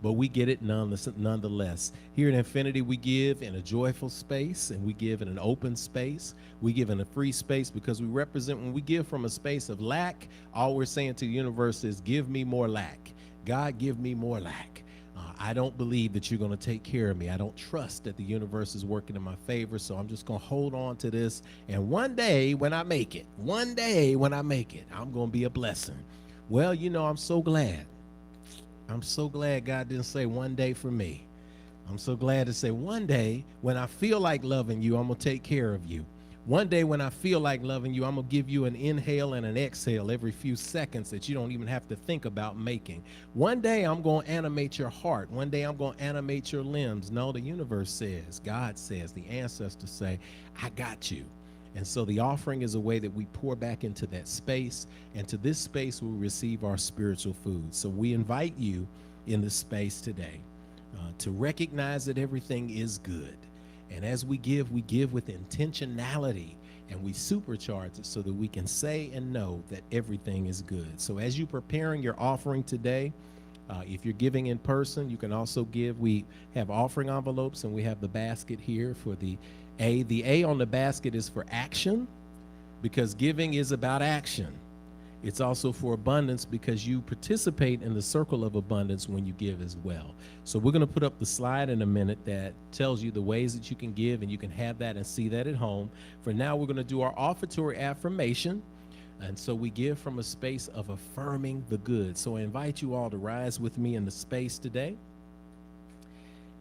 But we get it nonetheless. Here at Infinity, we give in a joyful space, and we give in an open space. We give in a free space because we represent, when we give from a space of lack, all we're saying to the universe is, give me more lack. God, give me more lack. I don't believe that you're going to take care of me. I don't trust that the universe is working in my favor, so I'm just going to hold on to this. And one day when I make it, I'm going to be a blessing. Well, you know, I'm so glad God didn't say one day for me. I'm so glad to say one day when I feel like loving you, I'm going to take care of you. One day when I feel like loving you, I'm going to give you an inhale and an exhale every few seconds that you don't even have to think about making. One day I'm going to animate your heart. One day I'm going to animate your limbs. No, the universe says, God says, the ancestors say, I got you. And so the offering is a way that we pour back into that space, and to this space we receive our spiritual food. So we invite you in this space today to recognize that everything is good. And as we give with intentionality, and we supercharge it so that we can say and know that everything is good. So as you're preparing your offering today, if you're giving in person, you can also give. We have offering envelopes, and we have the basket here for the A. The A on the basket is for action, because giving is about action. It's also for abundance, because you participate in the circle of abundance when you give as well. So we're going to put up the slide in a minute that tells you the ways that you can give, and you can have that and see that at home. For now, we're going to do our offertory affirmation. And so we give from a space of affirming the good. So I invite you all to rise with me in the space today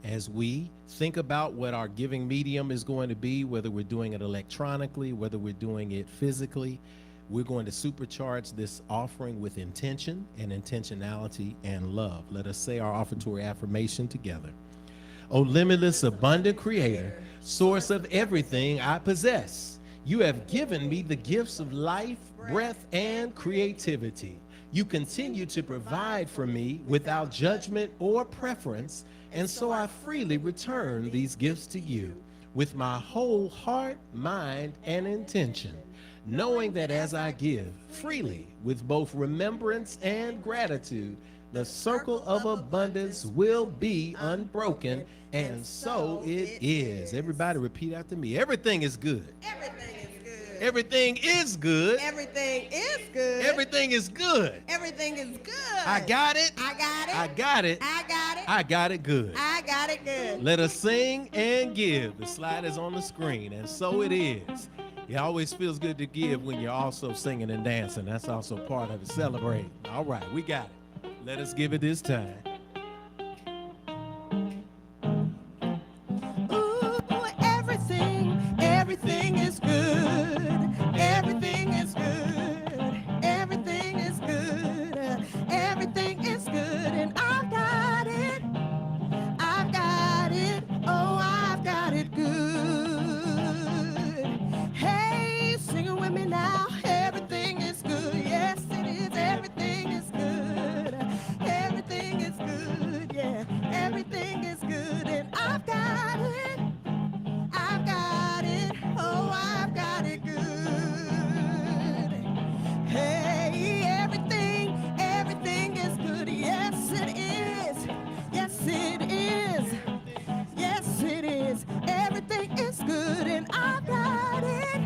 as we think about what our giving medium is going to be, whether we're doing it electronically, whether we're doing it physically. We're going to supercharge this offering with intention and intentionality and love. Let us say our offertory affirmation together. O limitless, abundant Creator, source of everything I possess, you have given me the gifts of life, breath, and creativity. You continue to provide for me without judgment or preference, and so I freely return these gifts to you with my whole heart, mind, and intention, knowing that as I give freely with both remembrance and gratitude, the circle of abundance will be unbroken, and so it is. Everybody repeat after me. Everything is good. Everything is good. Everything is good. Everything is good. Everything is good. Everything is good. I got it. I got it. I got it. I got it. I got it good. I got it good. Let us sing and give. The slide is on the screen, and so it is. It always feels good to give when you're also singing and dancing. That's also part of it. Celebrate. All right, we got it. Let us give it this time. Ooh, everything is good. Everything is good. Everything is good. Everything is good, and I've got it. I've got it. Oh, I've got it good. Hey, sing it with me now. Everything is good. Yes, it is. Everything is good. Everything is good. Yeah, everything is good, and I've got it. I've got it. Oh, I've got it good. Hey, everything is good. Yes, it is. Yes, it is. Yes, it is. Everything is good, and I've got it.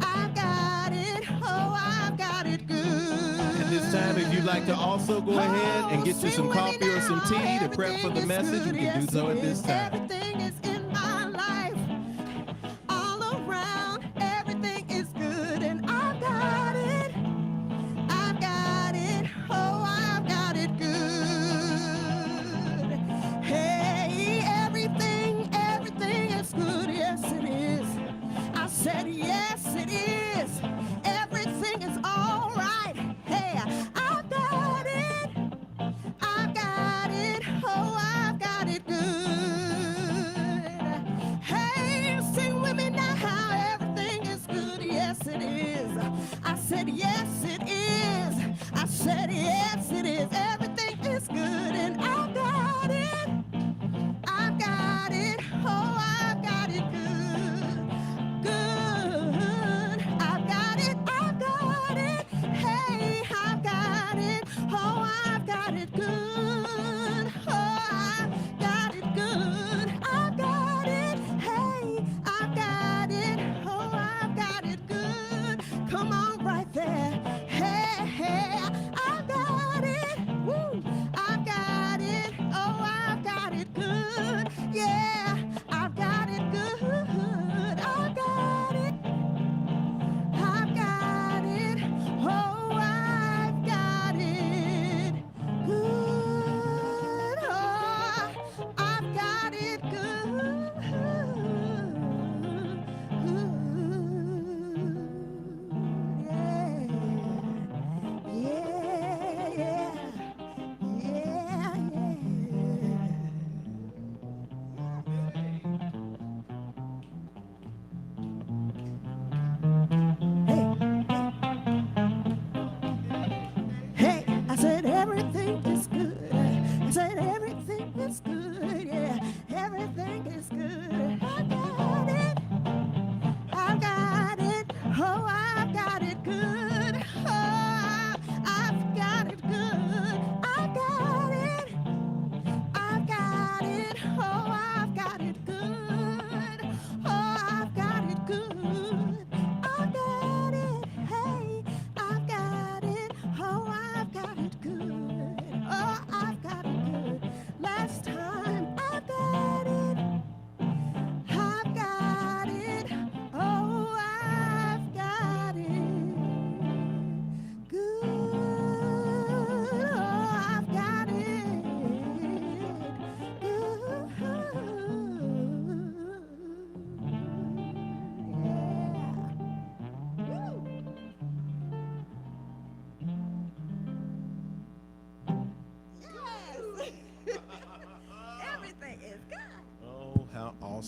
I've got it. Oh, I've got it good. At this time, if you'd like to also go ahead and get you some coffee or some tea to prep for the message, you can do so at this time. Everything is in my life. All around, everything is good, and I've got it. I've got it. Oh, I've got it good. Hey, everything is good. Yes, it is. I said yes, it is. Everything is all right. Hey, I've got it. I've got it. Oh, I've got it good. Hey, sing with me now. Everything is good. Yes, it is. I said yes, it is. I said yes, it is. Everything is good, and I've got it. I've got it. Oh, I've got it good. Good.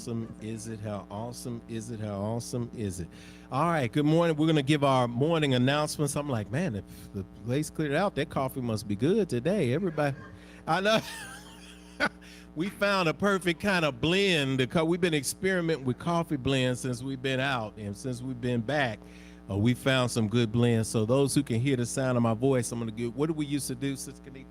awesome is it? How awesome is it? How awesome is it? All right, good morning. We're going to give our morning announcements. I'm like, man, if the place cleared out, that coffee must be good today. Everybody, I know. We found a perfect kind of blend because we've been experimenting with coffee blends since we've been out, and since we've been back, we found some good blends. So those who can hear the sound of my voice, I'm going to give, what do we used to do, Sister Kanika?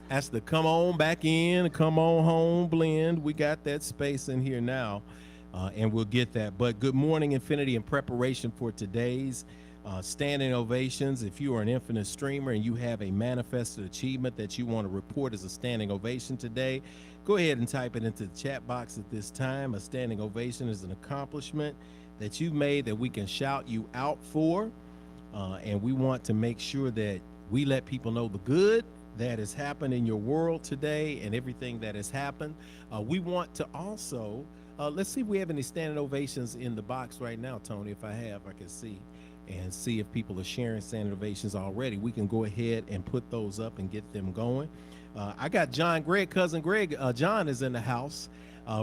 That's the come on back in, come on home blend. We got that space in here now, and we'll get that. But good morning, Infinity, in preparation for today's Standing Ovations. If you are an Infinite streamer and you have a manifested achievement that you want to report as a Standing Ovation today, go ahead and type it into the chat box at this time. A Standing Ovation is an accomplishment that you've made that we can shout you out for, and we want to make sure that we let people know the good that has happened in your world today and everything that has happened. We want to also, let's see if we have any standing ovations in the box right now, Tony. If I have, I can see, and see if people are sharing standing ovations already. We can go ahead and put those up and get them going. I got John Greg, cousin Greg. John is in the house.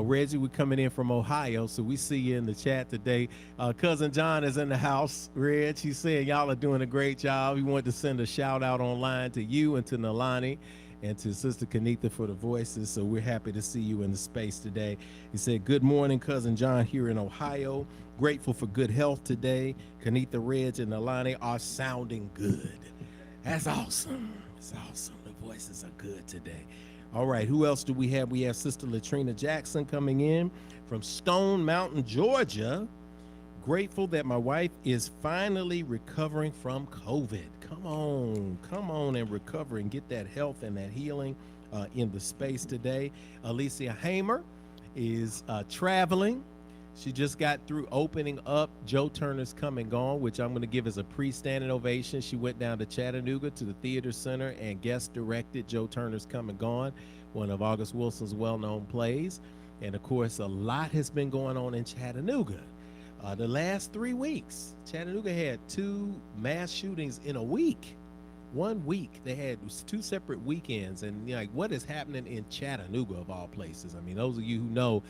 Reggie, we're coming in from Ohio, so we see you in the chat today. Cousin John is in the house. Reg, he's saying y'all are doing a great job. He wanted to send a shout out online to you and to Nalani and to Sister Kanitha for the voices, so we're happy to see you in the space today. He said, good morning, Cousin John here in Ohio. Grateful for good health today. Kanitha, Reg, and Nalani are sounding good. That's awesome. It's awesome. The voices are good today. All right, who else do we have? We have Sister Latrina Jackson coming in from Stone Mountain, Georgia. Grateful that my wife is finally recovering from COVID. Come on and recover and get that health and that healing in the space today. Alicia Hamer is traveling. She just got through opening up Joe Turner's Come and Gone, which I'm going to give as a pre-standing ovation. She went down to Chattanooga to the Theater Center and guest directed Joe Turner's Come and Gone, one of August Wilson's well-known plays. And of course, a lot has been going on in Chattanooga. The last 3 weeks, Chattanooga had 2 mass shootings in a week. 1 week, they had 2 separate weekends. And you know, like, what is happening in Chattanooga of all places? I mean, those of you who know,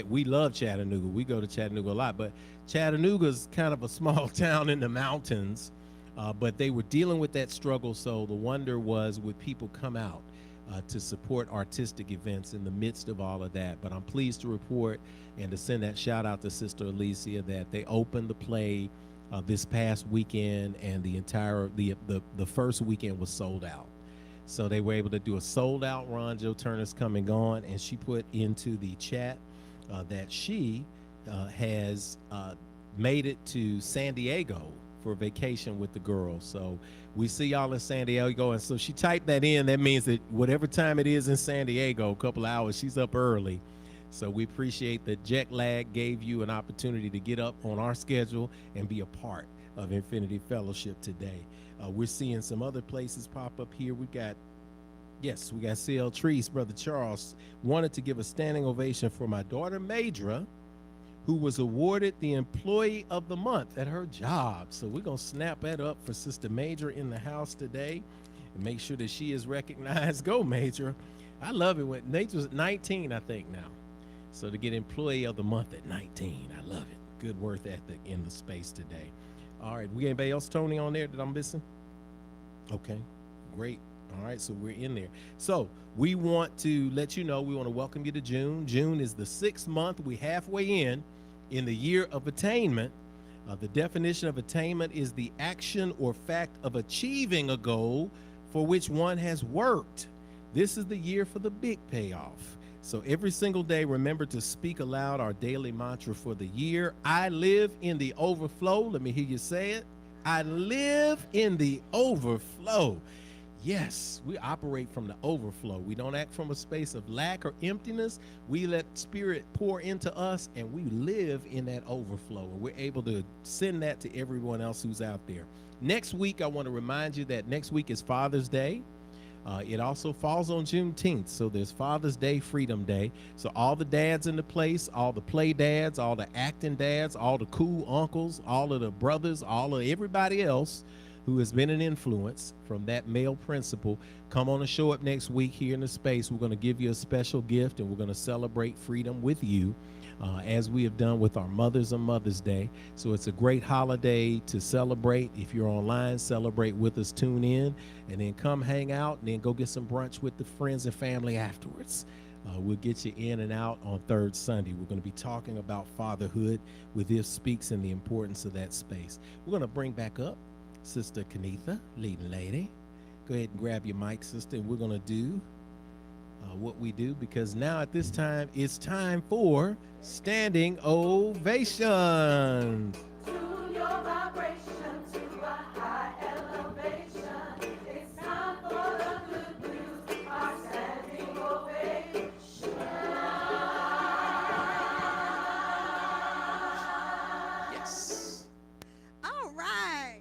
we love Chattanooga. We go to Chattanooga a lot, but Chattanooga's kind of a small town in the mountains, but they were dealing with that struggle. So the wonder was, would people come out to support artistic events in the midst of all of that? But I'm pleased to report and to send that shout out to Sister Alicia that they opened the play this past weekend, and the first weekend was sold out. So they were able to do a sold out run. Joe Turner's Come and Gone, and she put into the chat that she has made it to San Diego for vacation with the girls. So we see y'all in San Diego, and so she typed that in. That means that whatever time it is in San Diego, a couple of hours, she's up early. So we appreciate that jet lag gave you an opportunity to get up on our schedule and be a part of Infinity Fellowship today. We're seeing some other places pop up here. We got CL Treese. Brother Charles wanted to give a standing ovation for my daughter, Madra, who was awarded the Employee of the Month at her job. So we're going to snap that up for Sister Madra in the house today and make sure that she is recognized. Go, Madra. I love it when Madra's 19, I think, now. So to get Employee of the Month at 19, I love it. Good work ethic in the space today. All right, we got anybody else, Tony, on there that I'm missing? Okay, great. All right, so we're in there. So we want to let you know, we want to welcome you to June. June is the 6th month. We're halfway in the year of attainment. The definition of attainment is the action or fact of achieving a goal for which one has worked. This is the year for the big payoff. So every single day, remember to speak aloud our daily mantra for the year. I live in the overflow. Let me hear you say it. I live in the overflow. Yes, we operate from the overflow. We don't act from a space of lack or emptiness. We let Spirit pour into us, and we live in that overflow. And we're able to send that to everyone else who's out there. Next week, I want to remind you that next week is Father's Day. It also falls on Juneteenth, so there's Father's Day, Freedom Day. So all the dads in the place, all the play dads, all the acting dads, all the cool uncles, all of the brothers, all of everybody else, who has been an influence from that male principal. Come on and show up next week here in the space. We're going to give you a special gift, and we're going to celebrate freedom with you, as we have done with our mothers on Mother's Day. So it's a great holiday to celebrate. If you're online, celebrate with us, tune in, and then come hang out, and then go get some brunch with the friends and family afterwards. We'll get you in and out on third Sunday. We're going to be talking about fatherhood with If Speaks and the importance of that space. We're going to bring back up Sister Kenitha, leading lady. Go ahead and grab your mic, sister, and we're going to do what we do, because now at this time, it's time for Standing Ovation. Tune your vibration to a high elevation. It's time for the good news, our standing ovation. Yes. All right.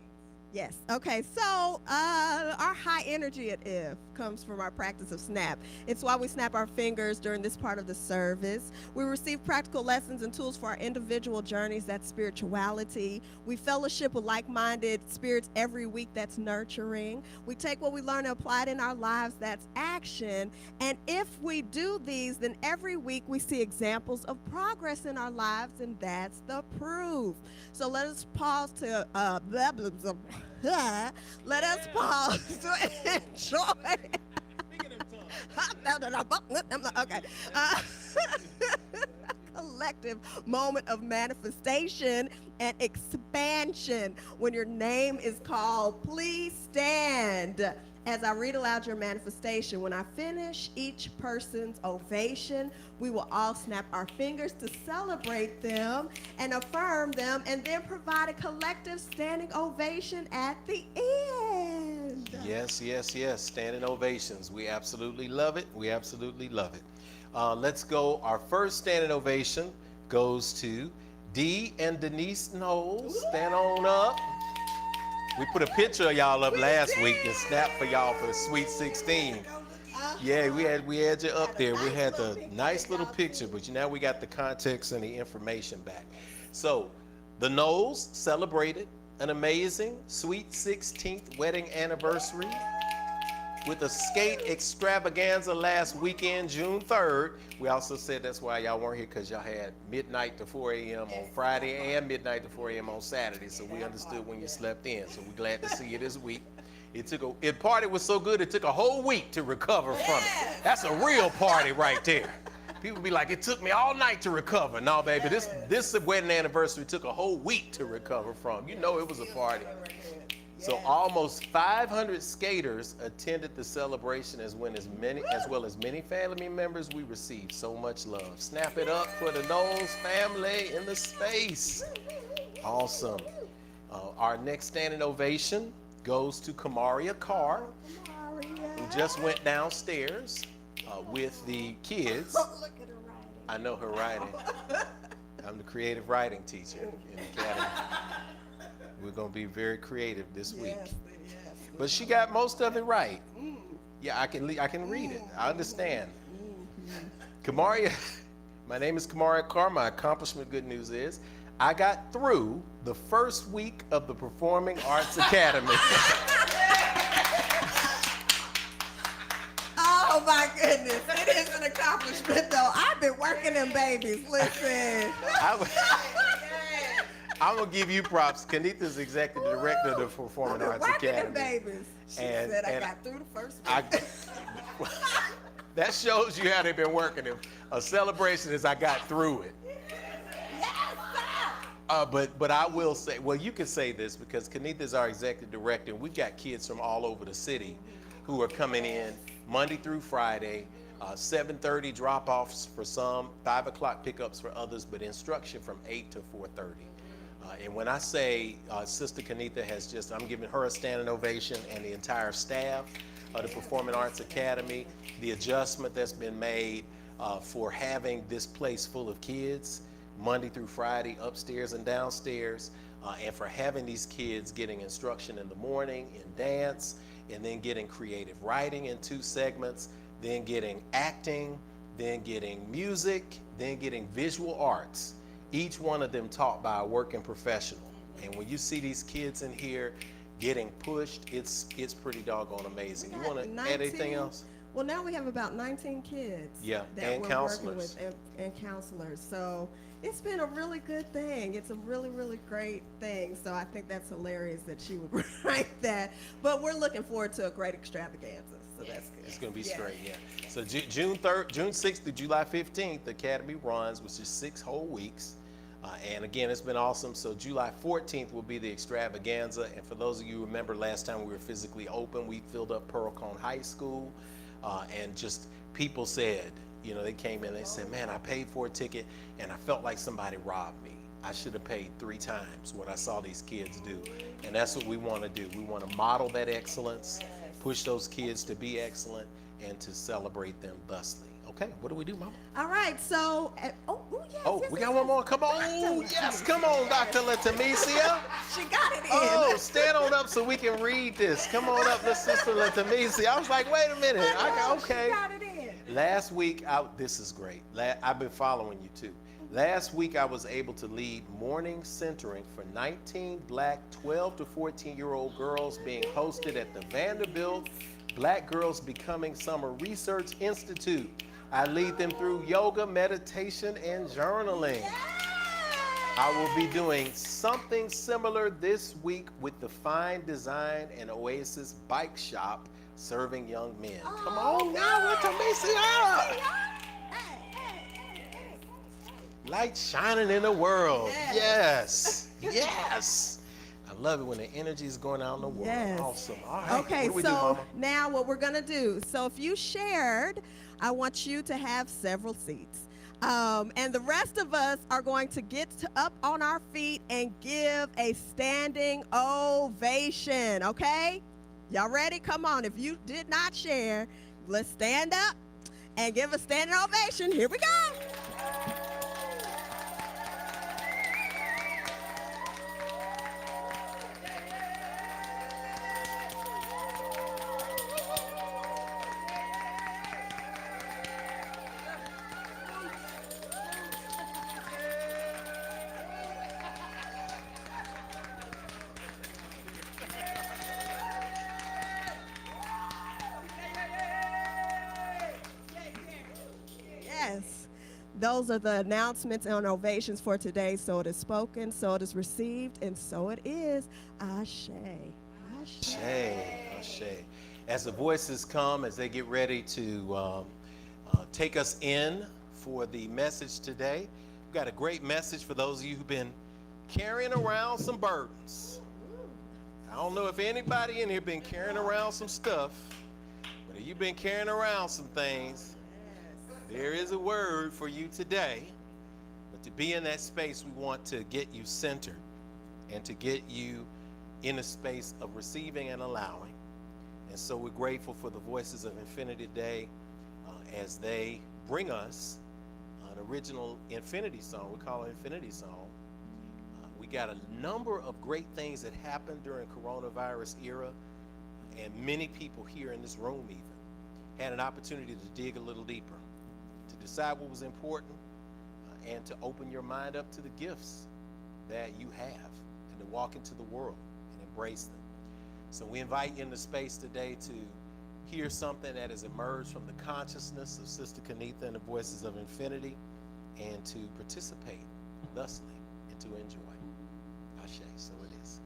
Yes. Okay. So our high energy at IF comes from our practice of snap. It's why we snap our fingers during this part of the service. We receive practical lessons and tools for our individual journeys. That's spirituality. We fellowship with like-minded spirits every week. That's nurturing. We take what we learn and apply it in our lives. That's action. And if we do these, then every week we see examples of progress in our lives, and that's the proof. So let us pause to let us pause to enjoy. Okay. Collective moment of manifestation and expansion. When your name is called, please stand as I read aloud your manifestation. When I finish each person's ovation, we will all snap our fingers to celebrate them and affirm them, and then provide a collective standing ovation at the end. Yes, yes, yes. Standing ovations. We absolutely love it. We absolutely love it. Let's go. Our first standing ovation goes to Dee and Denise Knowles. Stand on up. We put a picture of y'all up last week and snapped for y'all for the Sweet 16. Yeah, we had you up there. We had the nice little picture, but now we got the context and the information back. So the Knowles celebrated an amazing Sweet 16th wedding anniversary with a skate extravaganza last weekend, June 3rd. We also said that's why y'all weren't here, because y'all had midnight to 4 a.m. on Friday and midnight to 4 a.m. on Saturday. So we understood when you slept in. So we're glad to see you this week. It party was so good, it took a whole week to recover from it. That's a real party right there. People be like, it took me all night to recover. No, baby, this wedding anniversary took a whole week to recover from. You know it was a party. So almost 500 skaters attended the celebration, as well as many family members. We received so much love. Snap it up for the Knowles family in the space. Awesome. Our next standing ovation goes to Kamaria Carr, who just went downstairs with the kids. Look at her writing. I know her writing. I'm the creative writing teacher in the academy. We're going to be very creative this week. Yes. But she got most of it right. Yeah, I can read it. I understand. Kamaria, my name is Kamaria Carr. My accomplishment, good news is, I got through the first week of the Performing Arts Academy. Oh my goodness, it is an accomplishment though. I've been working them babies, listen. I'm gonna give you props. Kenitha's executive director of the Performing Arts Academy. Working them babies. She said I got through the first week. That shows you how they've been working them. A celebration is I got through it. But I will say, well, you can say this because Kenitha is our executive director, and we've got kids from all over the city who are coming in Monday through Friday, 7:30 drop-offs for some, 5 o'clock pickups for others, but instruction from 8 to 4:30. And when I say Sister Kenitha I'm giving her a standing ovation, and the entire staff of the Performing Arts Academy, the adjustment that's been made for having this place full of kids Monday through Friday, upstairs and downstairs, and for having these kids getting instruction in the morning in dance, and then getting creative writing in 2 segments, then getting acting, then getting music, then getting visual arts. Each one of them taught by a working professional. And when you see these kids in here getting pushed. It's pretty doggone amazing. You want to add anything else? Well, now we have about 19 kids. Yeah, that and we're counselors. working with, and counselors. So it's been a really good thing. It's a really, really great thing. So I think that's hilarious that she would write that. But we're looking forward to a great extravaganza. So that's good. It's going to be straight, yeah. So June 6th through July 15th, the Academy runs, which is 6 whole weeks. And again, it's been awesome. So July 14th will be the extravaganza. And for those of you who remember last time we were physically open, we filled up Pearl Cone High School. And just people said, you know, they came in, they said, man, I paid for a ticket and I felt like somebody robbed me. I should have paid 3 times what I saw these kids do. And that's what we want to do. We want to model that excellence, push those kids to be excellent, and to celebrate them thusly. Okay, what do we do, Mama? All right, so, yes, We got one more. Come on. Yes, come on, Dr. Letimecia. She got it in. Oh, stand on up so we can read this. Come on up, Miss Sister Letimecia. I was like, wait a minute. Okay. She got it in. Last week, this is great. I've been following you too. Last week, I was able to lead morning centering for 19 black 12 to 14-year-old girls being hosted at the Vanderbilt Black Girls Becoming Summer Research Institute. I lead them through yoga, meditation, and journaling. I will be doing something similar this week with the Fine Design and Oasis Bike Shop serving young men. Come on now, Letimecia. Light shining in the world. Yes. I love it when the energy is going out in the world. Yes. Awesome. All right. Okay, what do we do, so Mama? now what we're going to do. So if you shared, I want you to have several seats. And the rest of us are going to get up on our feet and give a standing ovation, okay? Y'all ready? Come on. If you did not share, let's stand up and give a standing ovation. Here we go. Yes. Those are the announcements and ovations for today. So it is spoken, so it is received, and so it is. Ashe. Ashe. Ashe. As the voices come, as they get ready to take us in for the message today, we've got a great message for those of you who've been carrying around some burdens. I don't know if anybody in here been carrying around some stuff, but if you've been carrying around some things, there is a word for you today. But to be in that space, we want to get you centered and to get you in a space of receiving and allowing. And so we're grateful for the Voices of Infinity today as they bring us an original Infinity song. We call it Infinity Song. We got a number of great things that happened during coronavirus era, and many people here in this room even had an opportunity to dig a little deeper, to decide what was important, and to open your mind up to the gifts that you have, and to walk into the world and embrace them. So we invite you in the space today to hear something that has emerged from the consciousness of Sister Kanitha and the Voices of Infinity, and to participate thusly and to enjoy. Ashe, so it is.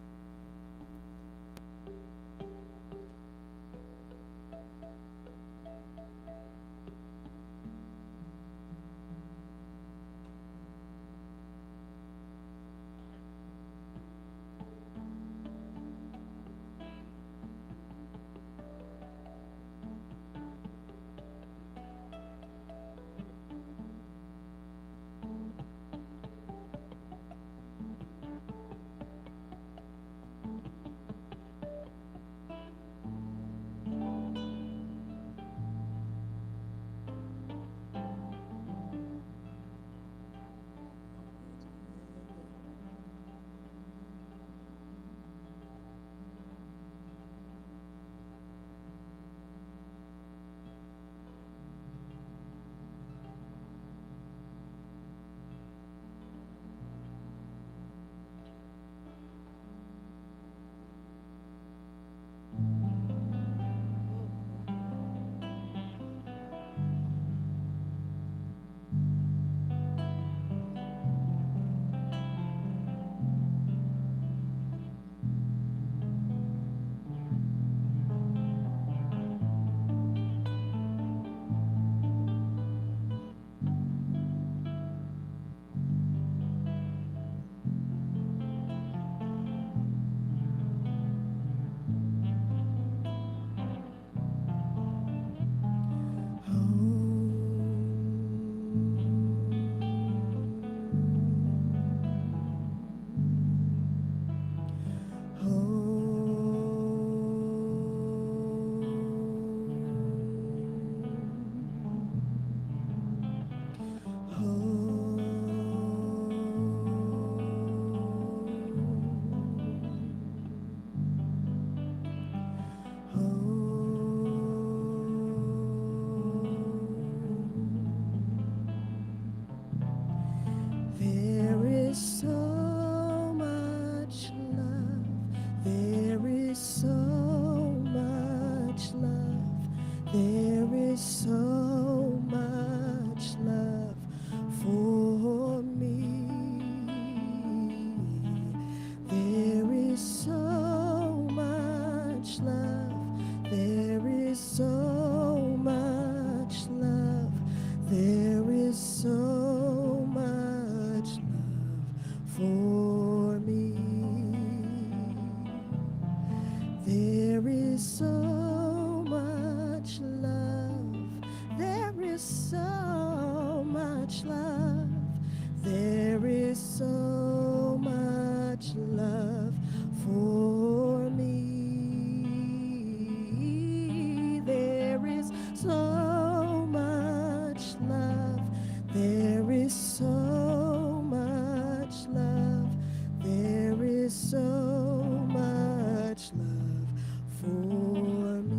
is so much love. There is so much love. There is so much love for me. There is so much love. There is so much love. There is so much love for me. There is so much love. There is so much love. There is so much love for me. There is so much love. There is so much love. There is so much love for me.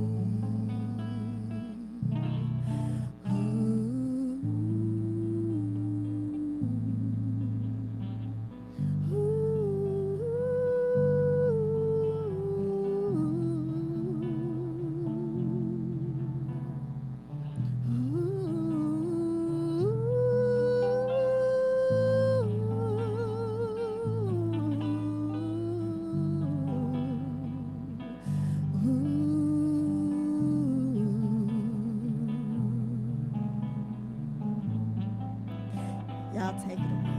Y'all take it away.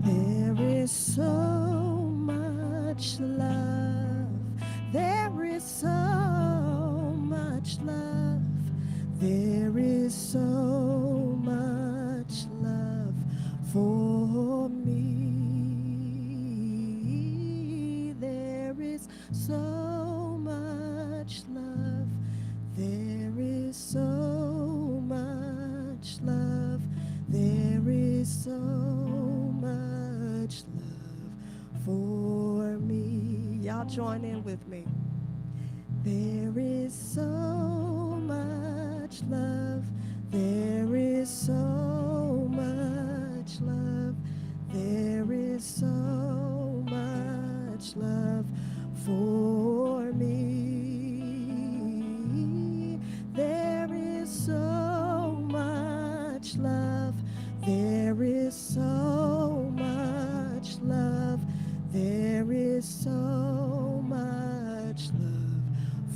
There is so much love. There is so much love. There is so much love for me. There is so much love. There is so much love. There is so much love for me. Y'all join in with me. There is so much love. There is so much love. There is so much love for me. There is so much love. There is so much love. There is so much love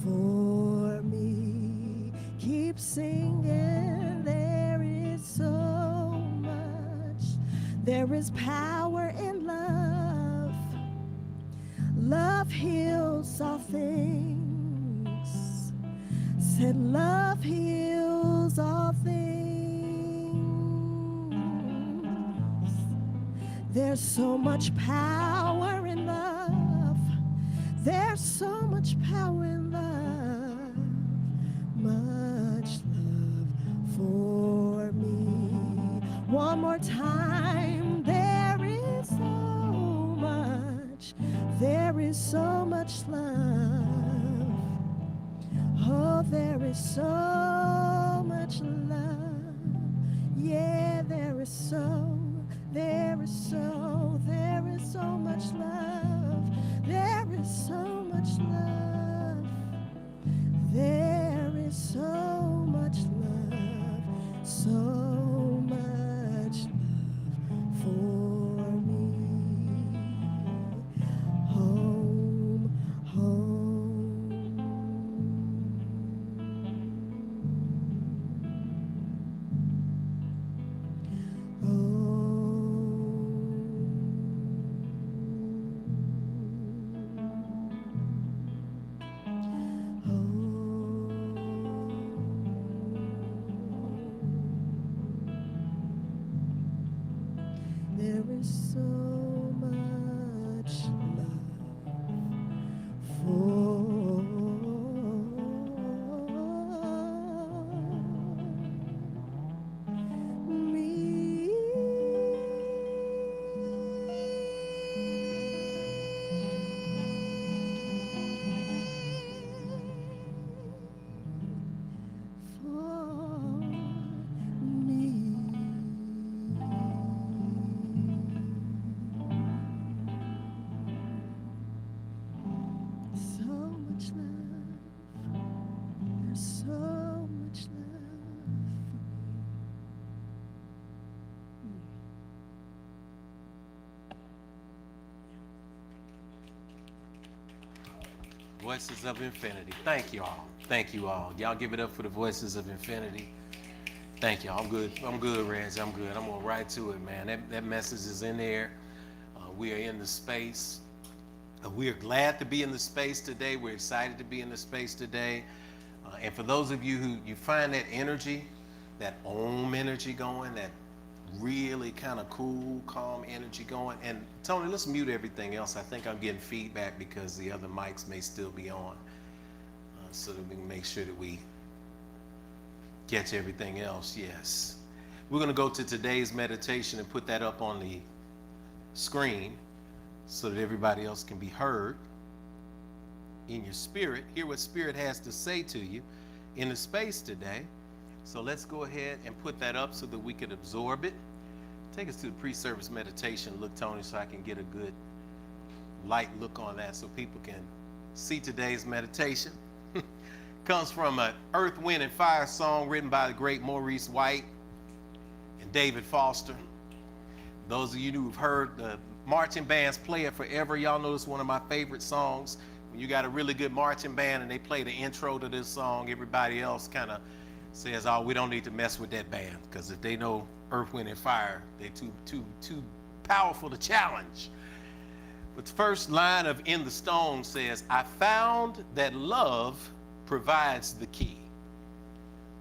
for me. Keep singing. There is so much. There is power in love. Love heals all things. Said love heals all things. There's so much power in love. There's so much power in love. Much love for me. One more time. There is so much. There is so much love. Oh, there is so much love. Yeah, there is so much love. There is so much love. There is so much love. So There's so much love for me. For me. So much love. There's so much love for me. Voices of Infinity. Thank you all. Thank you all. Y'all give it up for the Voices of Infinity. Thank you. I'm good. I'm good, Reg. I'm good. I'm going right to it, man. That message is in there. We are in the space. We are glad to be in the space today. We're excited to be in the space today. And for those of you who you find that energy, that Om energy going, that really kind of cool, calm energy going. And Tony, let's mute everything else. I think I'm getting feedback because the other mics may still be on. So that we can make sure that we catch everything else. Yes. We're going to go to today's meditation and put that up on the screen so that everybody else can be heard in your spirit. Hear what Spirit has to say to you in the space today. So let's go ahead and put that up so that we can absorb it. Take us to the pre-service meditation. Look, Tony, so I can get a good light look on that so people can see today's meditation. Comes from an Earth, Wind, and Fire song written by the great Maurice White and David Foster. Those of you who've heard the marching bands play it forever, y'all know it's one of my favorite songs. When you got a really good marching band and they play the intro to this song, everybody else kind of says, oh, we don't need to mess with that band, because if they know Earth, Wind, and Fire, they're too powerful to challenge. But the first line of In the Stone says, I found that love provides the key,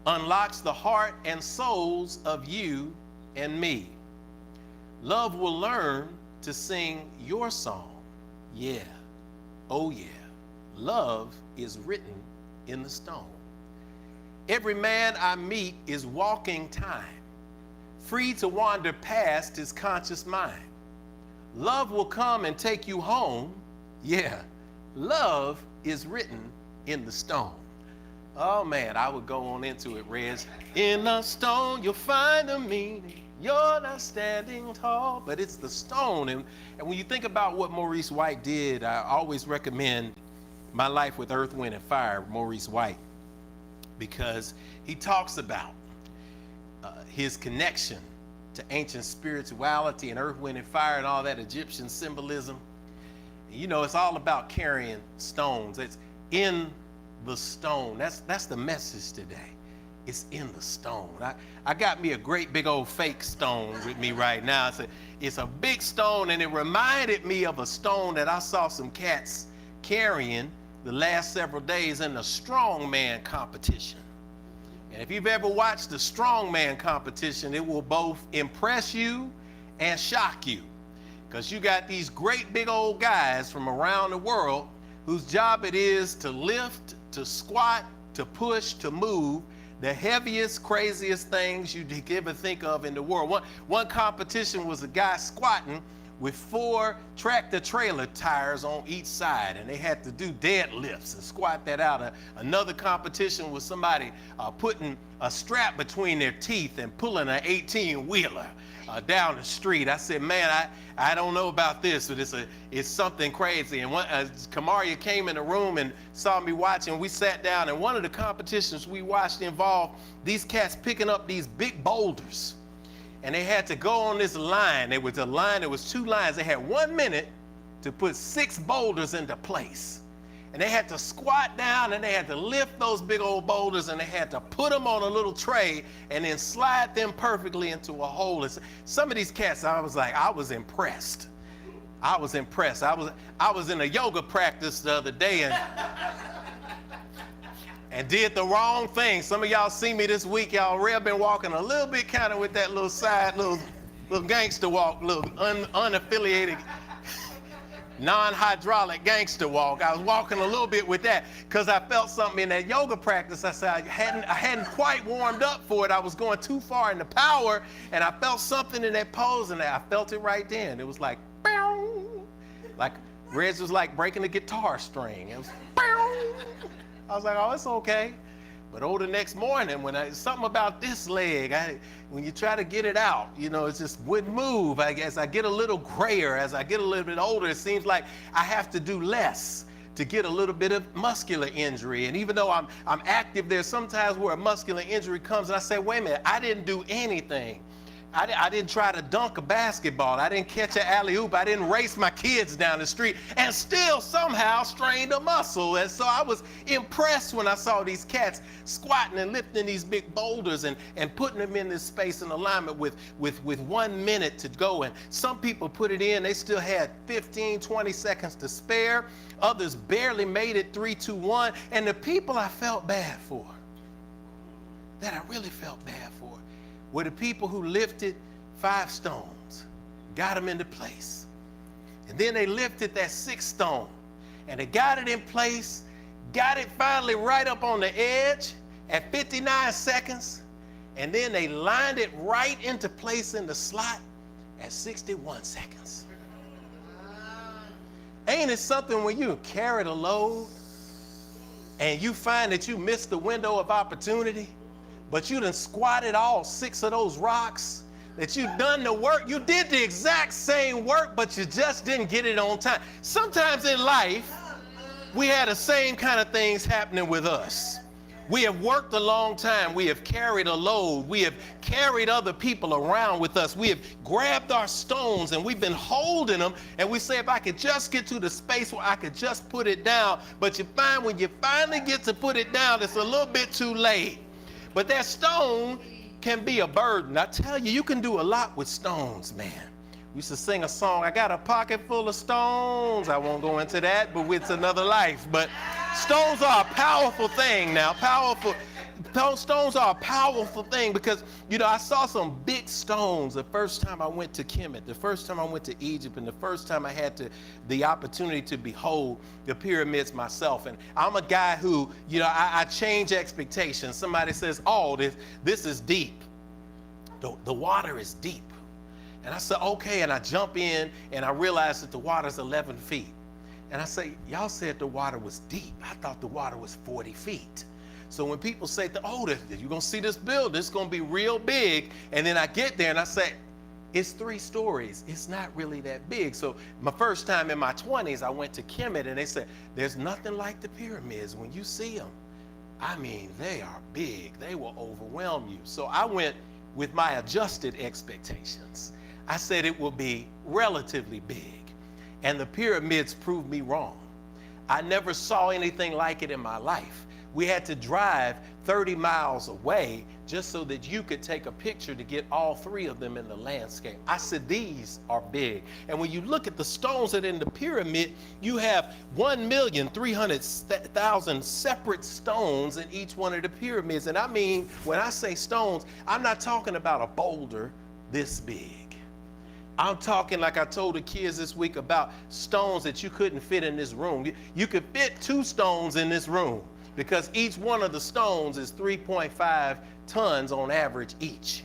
unlocks the heart and souls of you and me. Love will learn to sing your song. Yeah, oh yeah, love is written in the stone. Every man I meet is walking time, free to wander past his conscious mind. Love will come and take you home. Yeah, love is written in the stone. Oh man, I would go on into it, Reg. In the stone you'll find the meaning. You're not standing tall, but it's the stone. And when you think about what Maurice White did, I always recommend My Life with Earth, Wind, and Fire, Maurice White, because he talks about his connection to ancient spirituality and earth, wind, and fire and all that Egyptian symbolism. You know, it's all about carrying stones. It's in the stone. That's the message today. It's in the stone. I got me a great big old fake stone with me right now. It's a big stone, and it reminded me of a stone that I saw some cats carrying the last several days in the strongman competition. And if you've ever watched the strongman competition, it will both impress you and shock you, because you got these great big old guys from around the world whose job it is to lift, to squat, to push, to move the heaviest, craziest things you could ever think of in the world. One competition was a guy squatting with 4 tractor-trailer tires on each side, and they had to do deadlifts and squat that out. Another competition was somebody putting a strap between their teeth and pulling an 18-wheeler down the street. I said, man, I don't know about this, but it's something crazy. And Kamaria came in the room and saw me watching. We sat down, and one of the competitions we watched involved these cats picking up these big boulders. And they had to go on this line. There was a line, there was 2 lines. They had 1 minute to put 6 boulders into place. And they had to squat down, and they had to lift those big old boulders, and they had to put them on a little tray and then slide them perfectly into a hole. Some of these cats, I was impressed. I was impressed. I was in a yoga practice the other day and did the wrong thing. Some of y'all see me this week. Y'all already been walking a little bit kind of with that little side, Little gangster walk, little unaffiliated, non-hydraulic gangster walk. I was walking a little bit with that because I felt something in that yoga practice. I said I hadn't quite warmed up for it. I was going too far in the power, and I felt something in that pose, and I felt it right then. It was like, bow. Like Reg was like breaking a guitar string. It was, bow. I was like, oh, it's okay. But the next morning, something about this leg, when you try to get it out, it just wouldn't move. I guess I get a little grayer as I get a little bit older. It seems like I have to do less to get a little bit of muscular injury. And even though I'm active, there's sometimes where a muscular injury comes and I say, wait a minute, I didn't do anything. I didn't try to dunk a basketball. I didn't catch an alley-oop. I didn't race my kids down the street and still somehow strained a muscle. And so I was impressed when I saw these cats squatting and lifting these big boulders and putting them in this space in alignment with 1 minute to go. And some people put it in. They still had 15, 20 seconds to spare. Others barely made it 3, 2, 1. And the people I felt bad for, that I really felt bad for, were the people who lifted 5 stones, got them into place. And then they lifted that 6th stone and they got it in place, got it finally right up on the edge at 59 seconds. And then they lined it right into place in the slot at 61 seconds. Ain't it something when you carry the load and you find that you missed the window of opportunity? But you done squatted all 6 of those rocks, that you done the work. You did the exact same work, but you just didn't get it on time. Sometimes in life, we have the same kind of things happening with us. We have worked a long time. We have carried a load. We have carried other people around with us. We have grabbed our stones and we've been holding them. And we say, if I could just get to the space where I could just put it down. But you find when you finally get to put it down, it's a little bit too late. But that stone can be a burden. I tell you, you can do a lot with stones, man. We used to sing a song, I got a pocket full of stones. I won't go into that, but it's another life. But stones are a powerful thing now, powerful. Stones are a powerful thing because, I saw some big stones the first time I went to Kemet, the first time I went to Egypt, and the first time I had the opportunity to behold the pyramids myself. And I'm a guy who, I change expectations. Somebody says, oh, this is deep. The water is deep. And I said, okay, and I jump in and I realize that the water's 11 feet. And I say, y'all said the water was deep. I thought the water was 40 feet. So when people say, you're going to see this building, it's going to be real big. And then I get there and I say, it's 3 stories. It's not really that big. So my first time in my 20s, I went to Kemet and they said, there's nothing like the pyramids. When you see them, I mean, they are big. They will overwhelm you. So I went with my adjusted expectations. I said it will be relatively big. And the pyramids proved me wrong. I never saw anything like it in my life. We had to drive 30 miles away just so that you could take a picture to get all 3 of them in the landscape. I said, these are big. And when you look at the stones that are in the pyramid, you have 1,300,000 separate stones in each one of the pyramids. And I mean, when I say stones, I'm not talking about a boulder this big. I'm talking, like I told the kids this week, about stones that you couldn't fit in this room. You could fit 2 stones in this room, because each one of the stones is 3.5 tons on average each.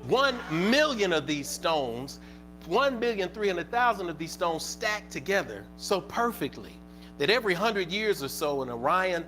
1 million of these stones, 1,300,000 of these stones stacked together so perfectly that every 100 years or so an Orion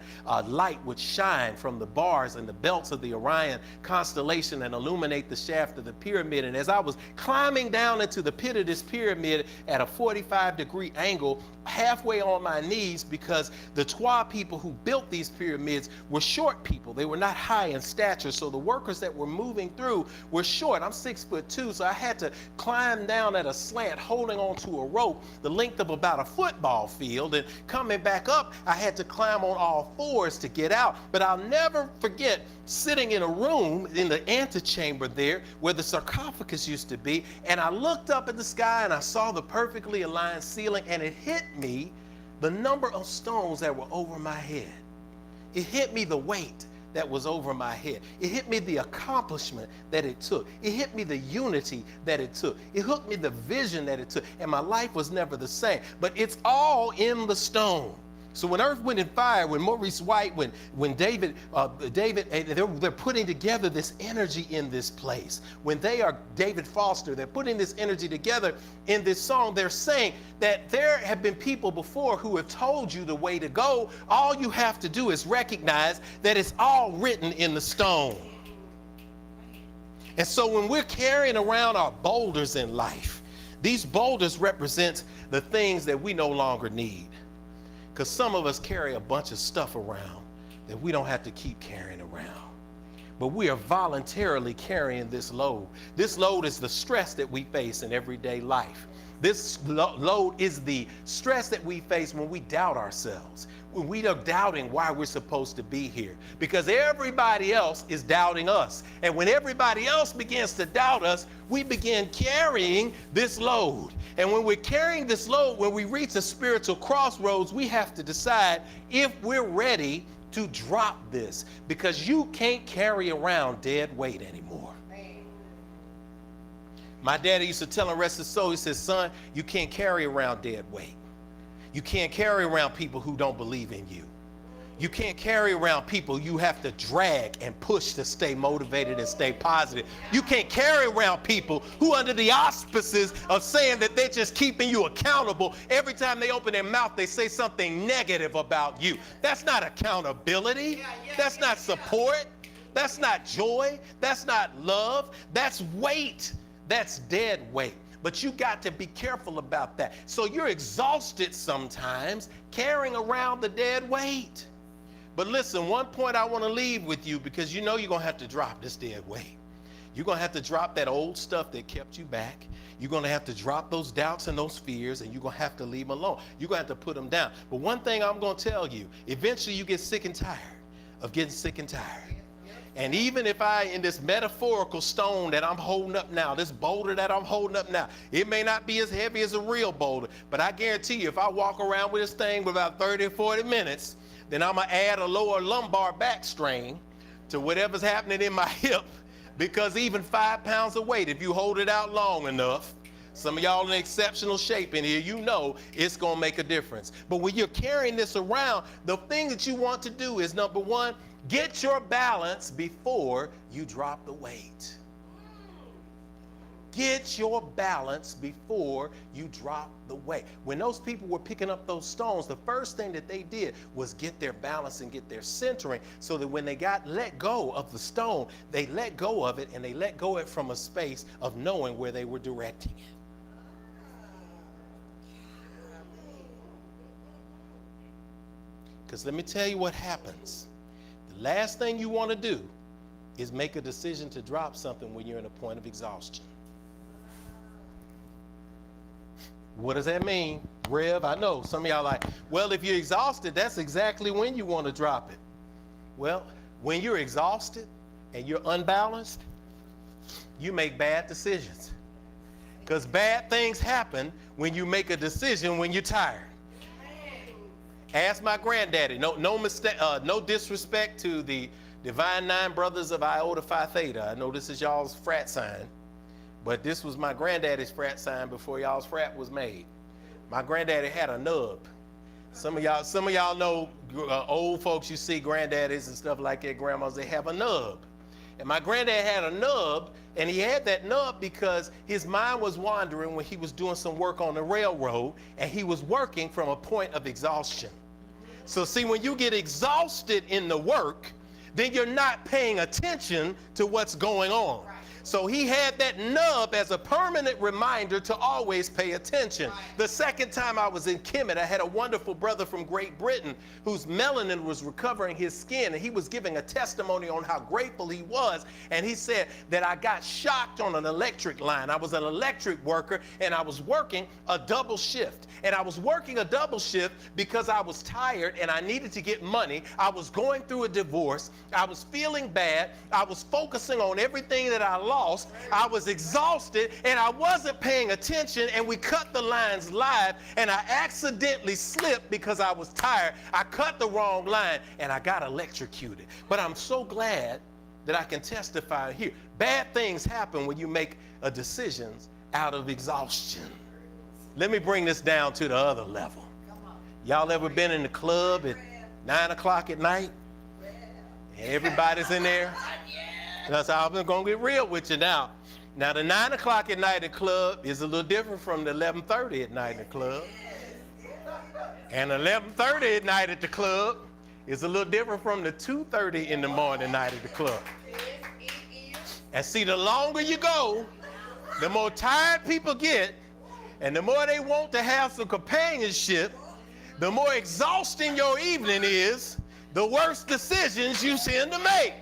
light would shine from the bars and the belts of the Orion constellation and illuminate the shaft of the pyramid. And as I was climbing down into the pit of this pyramid at a 45-degree angle, halfway on my knees, because the Twa people who built these pyramids were short people. They were not high in stature, so the workers that were moving through were short. I'm 6'2", so I had to climb down at a slant, holding onto a rope the length of about a football field, and coming back up, I had to climb on all 4s to get out. But I'll never forget sitting in a room in the antechamber there where the sarcophagus used to be, and I looked up at the sky and I saw the perfectly aligned ceiling, and it hit me the number of stones that were over my head. It hit me the weight that was over my head. It hit me the accomplishment that it took. It hit me the unity that it took. It hooked me the vision that it took. And my life was never the same. But it's all in the stone. So when Earth, Wind, and Fire, when Maurice White, when David, they're putting together this energy in this place. When they are David Foster, they're putting this energy together in this song. They're saying that there have been people before who have told you the way to go. All you have to do is recognize that it's all written in the stone. And so when we're carrying around our boulders in life, these boulders represent the things that we no longer need. Because some of us carry a bunch of stuff around that we don't have to keep carrying around. But we are voluntarily carrying this load. This load is the stress that we face in everyday life. This load is the stress that we face when we doubt ourselves, when we are doubting why we're supposed to be here, because everybody else is doubting us. And when everybody else begins to doubt us, we begin carrying this load. And when we're carrying this load, when we reach a spiritual crossroads, we have to decide if we're ready to drop this, because you can't carry around dead weight anymore. My daddy used to tell him, rest his soul, he says, son, you can't carry around dead weight. You can't carry around people who don't believe in you. You can't carry around people you have to drag and push to stay motivated and stay positive. You can't carry around people who, under the auspices of saying that they're just keeping you accountable, every time they open their mouth, they say something negative about you. That's not accountability. That's not support. That's not joy. That's not love. That's weight. That's dead weight. But you got to be careful about that. So you're exhausted sometimes carrying around the dead weight. But listen, one point I want to leave with you, because you know you're going to have to drop this dead weight. You're going to have to drop that old stuff that kept you back. You're going to have to drop those doubts and those fears, and you're going to have to leave them alone. You're going to have to put them down. But one thing I'm going to tell you, eventually you get sick and tired of getting sick and tired. And even if in this metaphorical stone that I'm holding up now, this boulder that I'm holding up now, it may not be as heavy as a real boulder, but I guarantee you, if I walk around with this thing for about 30 or 40 minutes, then I'm going to add a lower lumbar back strain to whatever's happening in my hip, because even 5 pounds of weight, if you hold it out long enough, some of y'all in exceptional shape in here, you know it's going to make a difference. But when you're carrying this around, the thing that you want to do is, number one, get your balance before you drop the weight. Get your balance before you drop the weight. When those people were picking up those stones, the first thing that they did was get their balance and get their centering, so that when they let go of the stone, they let go of it, and they let go of it from a space of knowing where they were directing it. Because let me tell you what happens. The last thing you want to do is make a decision to drop something when you're in a point of exhaustion. What does that mean? Rev, I know some of y'all like, well, if you're exhausted, that's exactly when you want to drop it. Well, when you're exhausted and you're unbalanced, you make bad decisions. Because bad things happen when you make a decision when you're tired. Ask my granddaddy. No mistake, no disrespect to the Divine Nine Brothers of Iota Phi Theta. I know this is y'all's frat sign, but this was my granddaddy's frat sign before y'all's frat was made. My granddaddy had a nub. Some of y'all know old folks, you see granddaddies and stuff like that, grandmas, they have a nub. And my granddad had a nub, and he had that nub because his mind was wandering when he was doing some work on the railroad, and he was working from a point of exhaustion. So see, when you get exhausted in the work, then you're not paying attention to what's going on. So he had that nub as a permanent reminder to always pay attention. The second time I was in Kemet, I had a wonderful brother from Great Britain whose melanin was recovering his skin, and he was giving a testimony on how grateful he was. And he said that I got shocked on an electric line. I was an electric worker, and I was working a double shift. And I was working a double shift because I was tired and I needed to get money. I was going through a divorce, I was feeling bad. I was focusing on everything that I lost. I was exhausted, and I wasn't paying attention, and we cut the lines live, and I accidentally slipped because I was tired. I cut the wrong line, and I got electrocuted. But I'm so glad that I can testify here. Bad things happen when you make a decisions out of exhaustion. Let me bring this down to the other level. Y'all ever been in the club at 9 o'clock at night? And everybody's in there? That's how I'm going to get real with you now. Now, the 9 o'clock at night at the club is a little different from the 11:30 at night in the club. And 11:30 at night at the club is a little different from the 2:30 in the morning night at the club. And see, the longer you go, the more tired people get, and the more they want to have some companionship, the more exhausting your evening is, the worse decisions you tend to make.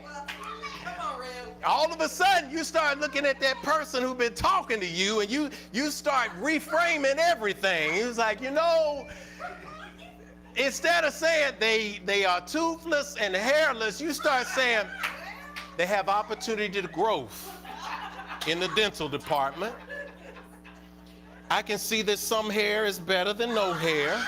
All of a sudden, you start looking at that person who's been talking to you, and you start reframing everything. It's like, instead of saying they are toothless and hairless, you start saying they have opportunity to growth in the dental department. I can see that some hair is better than no hair.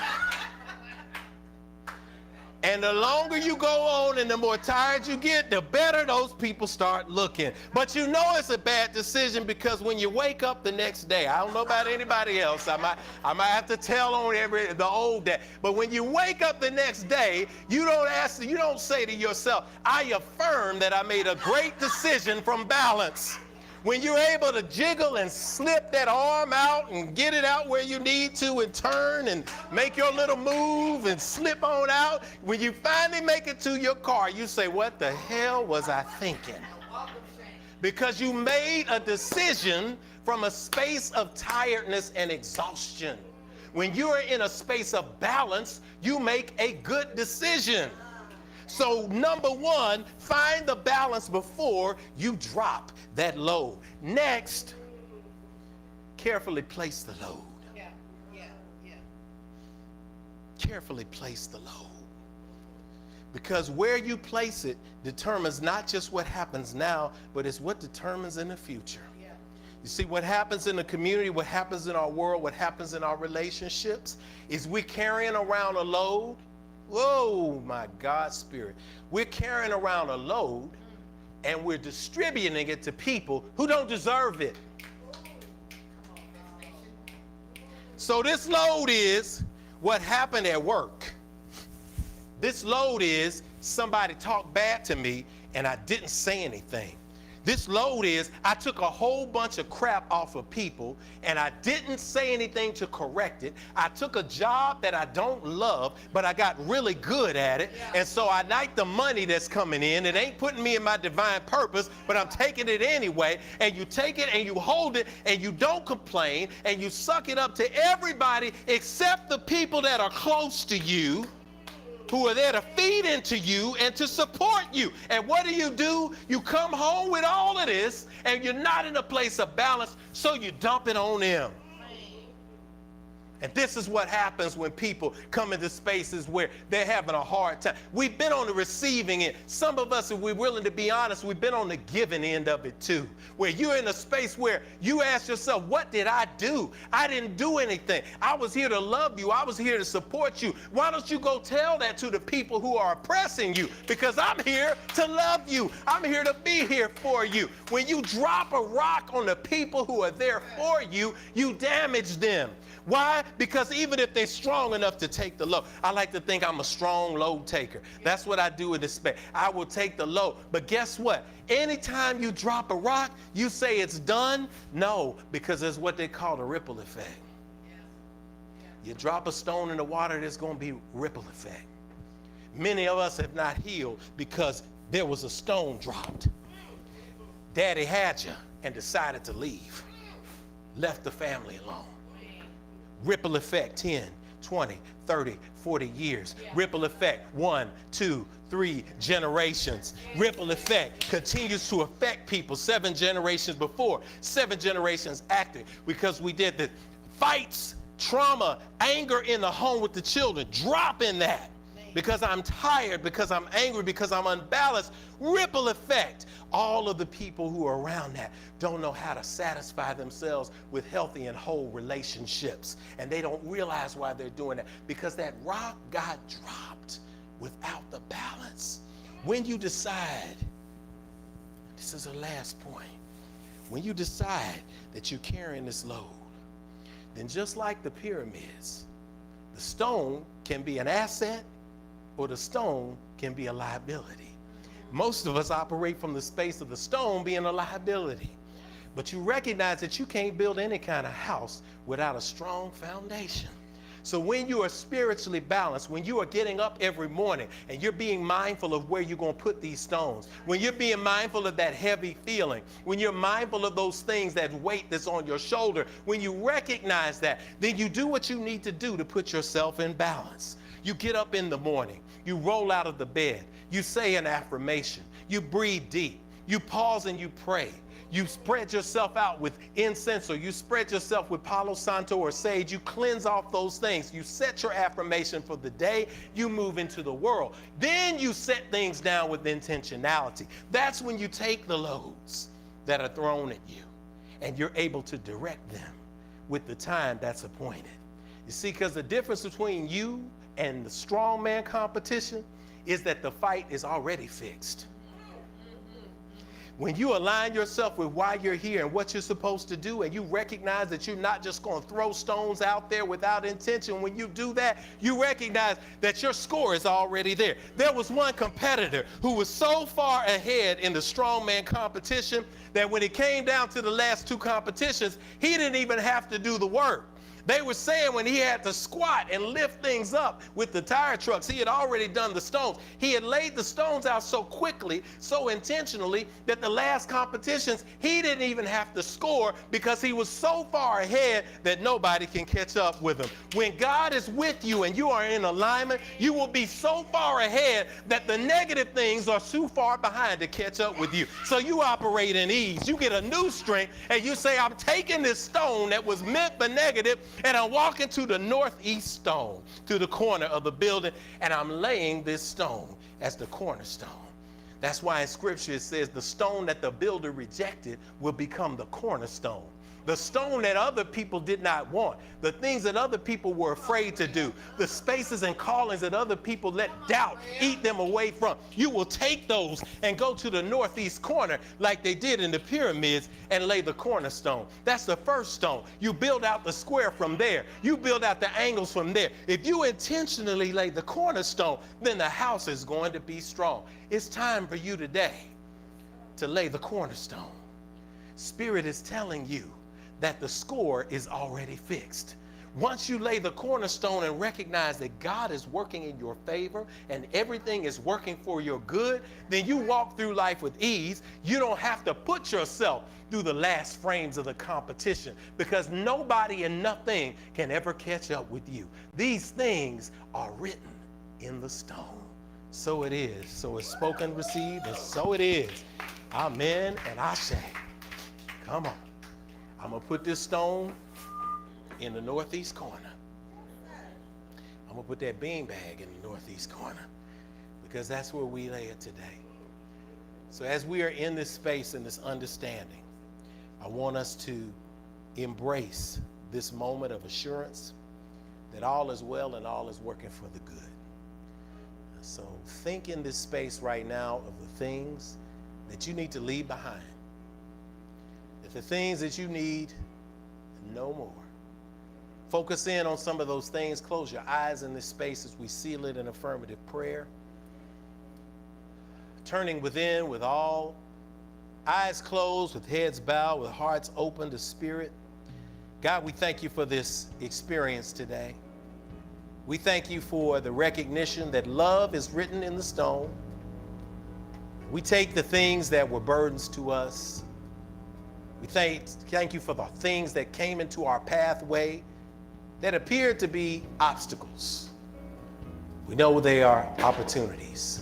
And the longer you go on and the more tired you get, the better those people start looking. But it's a bad decision, because when you wake up the next day, I don't know about anybody else, I might have to tell on the old day, but when you wake up the next day, you don't say to yourself, I affirm that I made a great decision from balance. When you're able to jiggle and slip that arm out and get it out where you need to and turn and make your little move and slip on out, when you finally make it to your car, you say, what the hell was I thinking? Because you made a decision from a space of tiredness and exhaustion. When you're in a space of balance, you make a good decision. So number one, find the balance before you drop that load. Next, carefully place the load. Carefully place the load. Because where you place it determines not just what happens now, but it's what determines in the future. You see, what happens in the community, what happens in our world, what happens in our relationships is we're carrying around a load. Whoa, my God, Spirit. We're carrying around a load, and we're distributing it to people who don't deserve it. So this load is what happened at work. This load is somebody talked bad to me and I didn't say anything. This load is I took a whole bunch of crap off of people and I didn't say anything to correct it. I took a job that I don't love, but I got really good at it. And so I like the money that's coming in. It ain't putting me in my divine purpose, but I'm taking it anyway. And you take it and you hold it and you don't complain and you suck it up to everybody except the people that are close to you, who are there to feed into you and to support you. And what do? You come home with all of this and you're not in a place of balance, so you dump it on them. And this is what happens when people come into spaces where they're having a hard time. We've been on the receiving end. Some of us, if we're willing to be honest, we've been on the giving end of it too, where you're in a space where you ask yourself, what did I do? I didn't do anything. I was here to love you. I was here to support you. Why don't you go tell that to the people who are oppressing you? Because I'm here to love you. I'm here to be here for you. When you drop a rock on the people who are there for you, you damage them. Why? Because even if they're strong enough to take the load, I like to think I'm a strong load taker. That's what I do in this space. I will take the load. But guess what? Anytime you drop a rock, you say it's done? No, because there's what they call the ripple effect. You drop a stone in the water, there's going to be ripple effect. Many of us have not healed because there was a stone dropped. Daddy had you and decided to leave. Left the family alone. Ripple effect, 10, 20, 30, 40 years. Ripple effect, 1, 2, 3 generations. Ripple effect continues to affect people 7 generations before, 7 generations after, because we did the fights, trauma, anger in the home with the children. Drop in that. because I'm tired, because I'm angry, because I'm unbalanced, ripple effect. All of the people who are around that don't know how to satisfy themselves with healthy and whole relationships. And they don't realize why they're doing that, because that rock got dropped without the balance. When you decide, this is the last point, when you decide that you're carrying this load, then just like the pyramids, the stone can be an asset or the stone can be a liability. Most of us operate from the space of the stone being a liability. But you recognize that you can't build any kind of house without a strong foundation. So when you are spiritually balanced, when you are getting up every morning and you're being mindful of where you're going to put these stones, when you're being mindful of that heavy feeling, when you're mindful of those things, that weight that's on your shoulder, when you recognize that, then you do what you need to do to put yourself in balance. You get up in the morning, you roll out of the bed, you say an affirmation, you breathe deep, you pause and you pray. You spread yourself out with incense, or you spread yourself with Palo Santo or sage. You cleanse off those things. You set your affirmation for the day. You move into the world. Then you set things down with intentionality. That's when you take the loads that are thrown at you and you're able to direct them with the time that's appointed. You see, because the difference between you and the strongman competition is that the fight is already fixed. When you align yourself with why you're here and what you're supposed to do, and you recognize that you're not just going to throw stones out there without intention, when you do that, you recognize that your score is already there. There was one competitor who was so far ahead in the strongman competition that when it came down to the last two competitions, he didn't even have to do the work. They were saying when he had to squat and lift things up with the tire trucks, he had already done the stones. He had laid the stones out so quickly, so intentionally, that the last competitions, he didn't even have to score because he was so far ahead that nobody can catch up with him. When God is with you and you are in alignment, you will be so far ahead that the negative things are too far behind to catch up with you. So you operate in ease. You get a new strength and you say, I'm taking this stone that was meant for negative, and I'm walking to the northeast stone, to the corner of the building, and I'm laying this stone as the cornerstone. That's why in Scripture it says the stone that the builder rejected will become the cornerstone. The stone that other people did not want, the things that other people were afraid to do, the spaces and callings that other people let doubt eat them away from. You will take those and go to the northeast corner like they did in the pyramids and lay the cornerstone. That's the first stone. You build out the square from there. You build out the angles from there. If you intentionally lay the cornerstone, then the house is going to be strong. It's time for you today to lay the cornerstone. Spirit is telling you that the score is already fixed. Once you lay the cornerstone and recognize that God is working in your favor and everything is working for your good, then you walk through life with ease. You don't have to put yourself through the last frames of the competition, because nobody and nothing can ever catch up with you. These things are written in the stone. So it is. So it's spoken, received, and so it is. Amen and Ashe. Come on. I'm going to put this stone in the northeast corner. I'm going to put that beanbag in the northeast corner, because that's where we lay it today. So as we are in this space and this understanding, I want us to embrace this moment of assurance that all is well and all is working for the good. So think in this space right now of the things that you need to leave behind. The things that you need, no more. Focus in on some of those things. Close your eyes in this space as we seal it in affirmative prayer. Turning within with all eyes closed, with heads bowed, with hearts open to Spirit. God, we thank you for this experience today. We thank you for the recognition that love is written in the stone. We take the things that were burdens to us. We thank you for the things that came into our pathway that appeared to be obstacles. We know they are opportunities.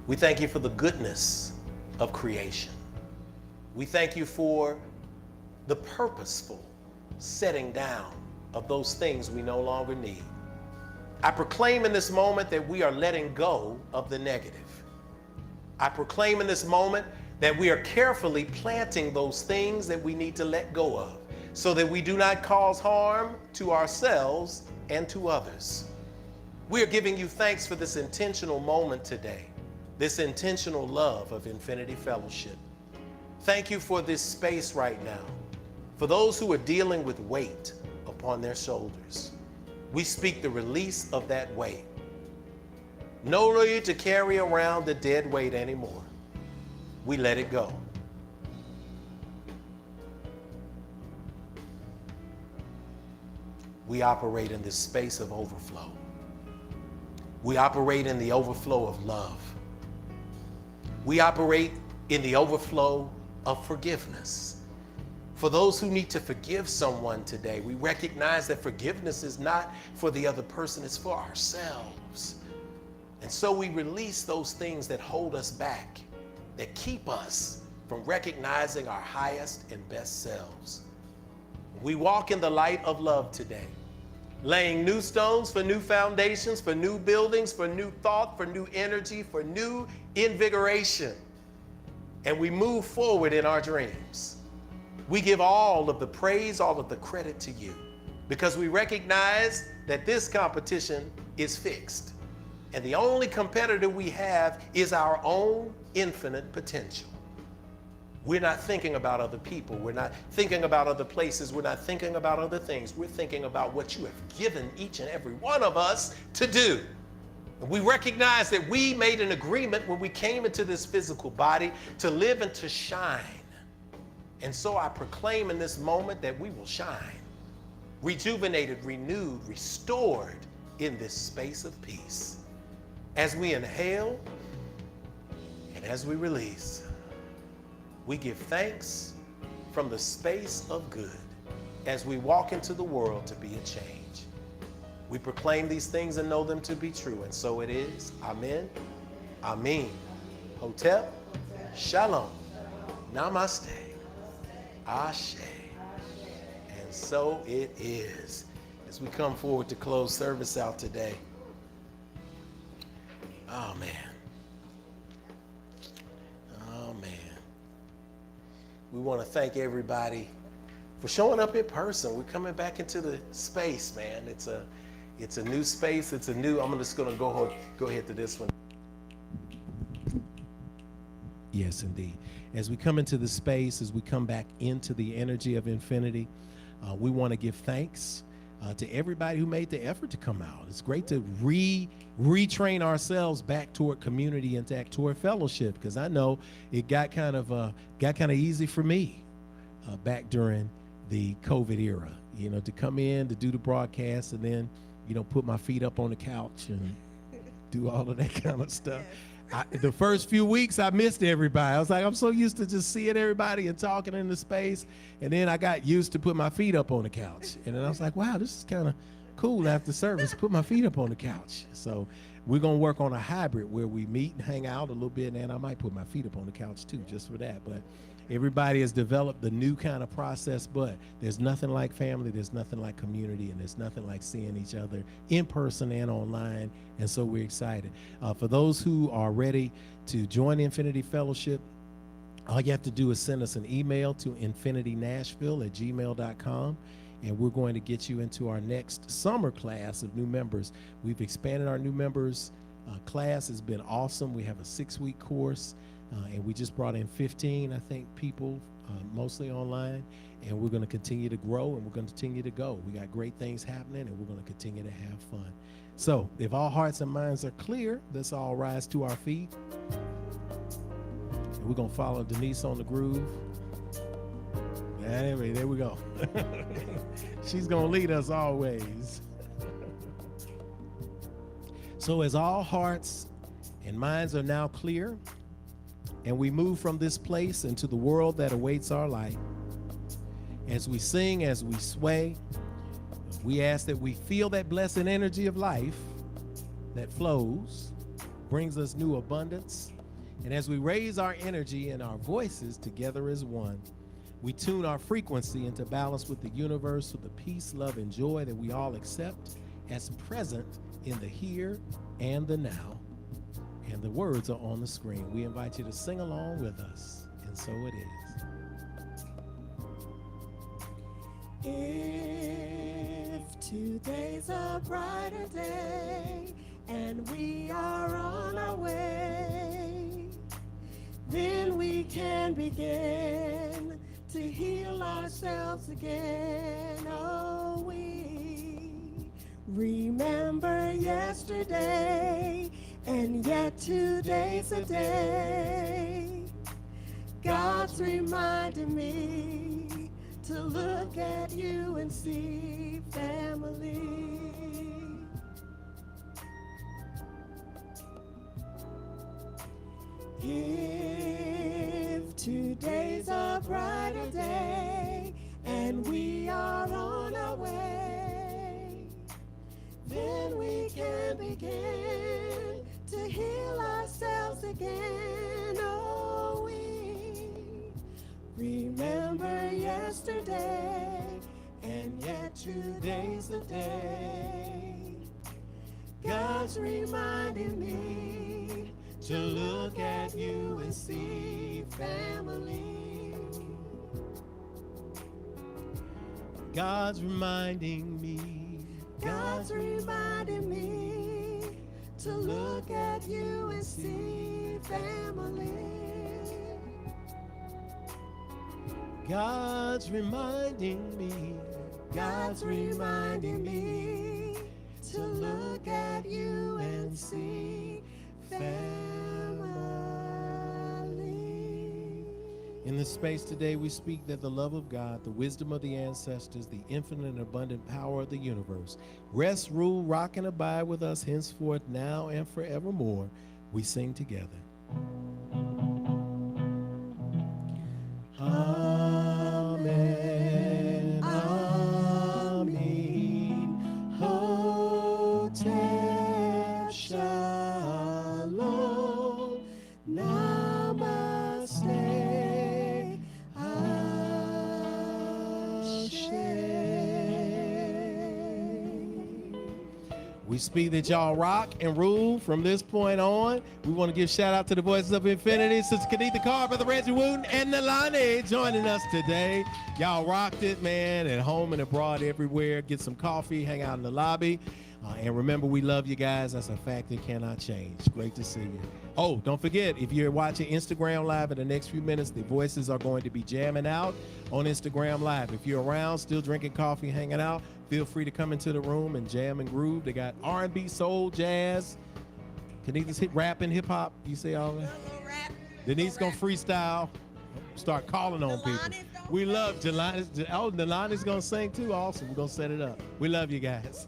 We thank you for the goodness of creation. We thank you for the purposeful setting down of those things we no longer need. I proclaim in this moment that we are letting go of the negative. I proclaim in this moment that we are carefully planting those things that we need to let go of so that we do not cause harm to ourselves and to others. We are giving you thanks for this intentional moment today, this intentional love of Infinity Fellowship. Thank you for this space right now. For those who are dealing with weight upon their shoulders, we speak the release of that weight. No need to carry around the dead weight anymore. We let it go. We operate in this space of overflow. We operate in the overflow of love. We operate in the overflow of forgiveness. For those who need to forgive someone today, we recognize that forgiveness is not for the other person, it's for ourselves. And so we release those things that hold us back, that keep us from recognizing our highest and best selves. We walk in the light of love today, laying new stones for new foundations, for new buildings, for new thought, for new energy, for new invigoration. And we move forward in our dreams. We give all of the praise, all of the credit to you, because we recognize that this competition is fixed. And the only competitor we have is our own infinite potential. We're not thinking about other people. We're not thinking about other places. We're not thinking about other things. We're thinking about what you have given each and every one of us to do. And we recognize that we made an agreement when we came into this physical body to live and to shine. And so I proclaim in this moment that we will shine, rejuvenated, renewed, restored in this space of peace. As we inhale and as we release, we give thanks from the space of good as we walk into the world to be a change. We proclaim these things and know them to be true, and so it is. Amen. Amen. Hotep. Shalom. Namaste. Ashe. And so it is. As we come forward to close service out today. Oh, man. Oh, man. We want to thank everybody for showing up in person. We're coming back into the space, man. It's a new space. It's a new, I'm just going to go ahead to this one. Yes, indeed. As we come into the space, as we come back into the energy of infinity, we want to give thanks to everybody who made the effort to come out. It's great to retrain ourselves back toward community and back toward fellowship, because I know it got kind of easy for me back during the COVID era, to come in, to do the broadcast, and then, put my feet up on the couch and do all of that kind of stuff. The first few weeks, I missed everybody. I was like, I'm so used to just seeing everybody and talking in the space. And then I got used to put my feet up on the couch. And then I was like, wow, this is kind of cool after service, put my feet up on the couch. So we're going to work on a hybrid where we meet and hang out a little bit. And I might put my feet up on the couch too, just for that. But everybody has developed the new kind of process, but there's nothing like family, there's nothing like community, and there's nothing like seeing each other in person and online, and so we're excited. For those who are ready to join Infinity Fellowship, all you have to do is send us an email to infinitynashville@gmail.com, and we're going to get you into our next summer class of new members. We've expanded our new members class. Has been awesome. We have a 6-week course. And we just brought in 15, I think, people, mostly online. And we're going to continue to grow, and we're going to continue to go. We got great things happening, and we're going to continue to have fun. So if all hearts and minds are clear, let's all rise to our feet. And we're going to follow Denise on the groove. Yeah, there we go. She's going to lead us always. So as all hearts and minds are now clear, and we move from this place into the world that awaits our light, as we sing, as we sway, we ask that we feel that blessed energy of life that flows, brings us new abundance. And as we raise our energy and our voices together as one, we tune our frequency into balance with the universe, with the peace, love, and joy that we all accept as present in the here and the now. And the words are on the screen. We invite you to sing along with us. And so it is. If today's a brighter day and we are on our way, then we can begin to heal ourselves again. Oh, we remember yesterday, and yet today's a day. God's reminding me to look at you and see family. If today's a brighter day and we are on our way, then we can begin to heal ourselves again. Oh, we remember yesterday, and yet today's the day. God's reminding me to look at you and see family. God's reminding me. God's reminding me to look at you and see family. God's reminding me. God's reminding me to look at you and see family. In this space today, we speak that the love of God, the wisdom of the ancestors, the infinite and abundant power of the universe, rest, rule, rock, and abide with us henceforth, now and forevermore. We sing together. Amen. Amen. Hotep Shalom. Namaste. We speak that y'all rock and rule from this point on. We want to give shout out to the Voices of Infinity, Sister Kenitha Carr, Brother Reggie Wooten, and Nalani joining us today. Y'all rocked it, man, at home and abroad everywhere. Get some coffee, hang out in the lobby. And remember, we love you guys. That's a fact that cannot change. Great to see you. Oh, don't forget, if you're watching Instagram Live in the next few minutes, the voices are going to be jamming out on Instagram Live. If you're around, still drinking coffee, hanging out, feel free to come into the room and jam and groove. They got R&B, soul, jazz. Kenitha's hit rapping, hip hop. You say all that? Denise gonna freestyle. Start calling on people. We love Jelani's. Oh, Nalani's gonna sing too. Awesome. We're gonna set it up. We love you guys.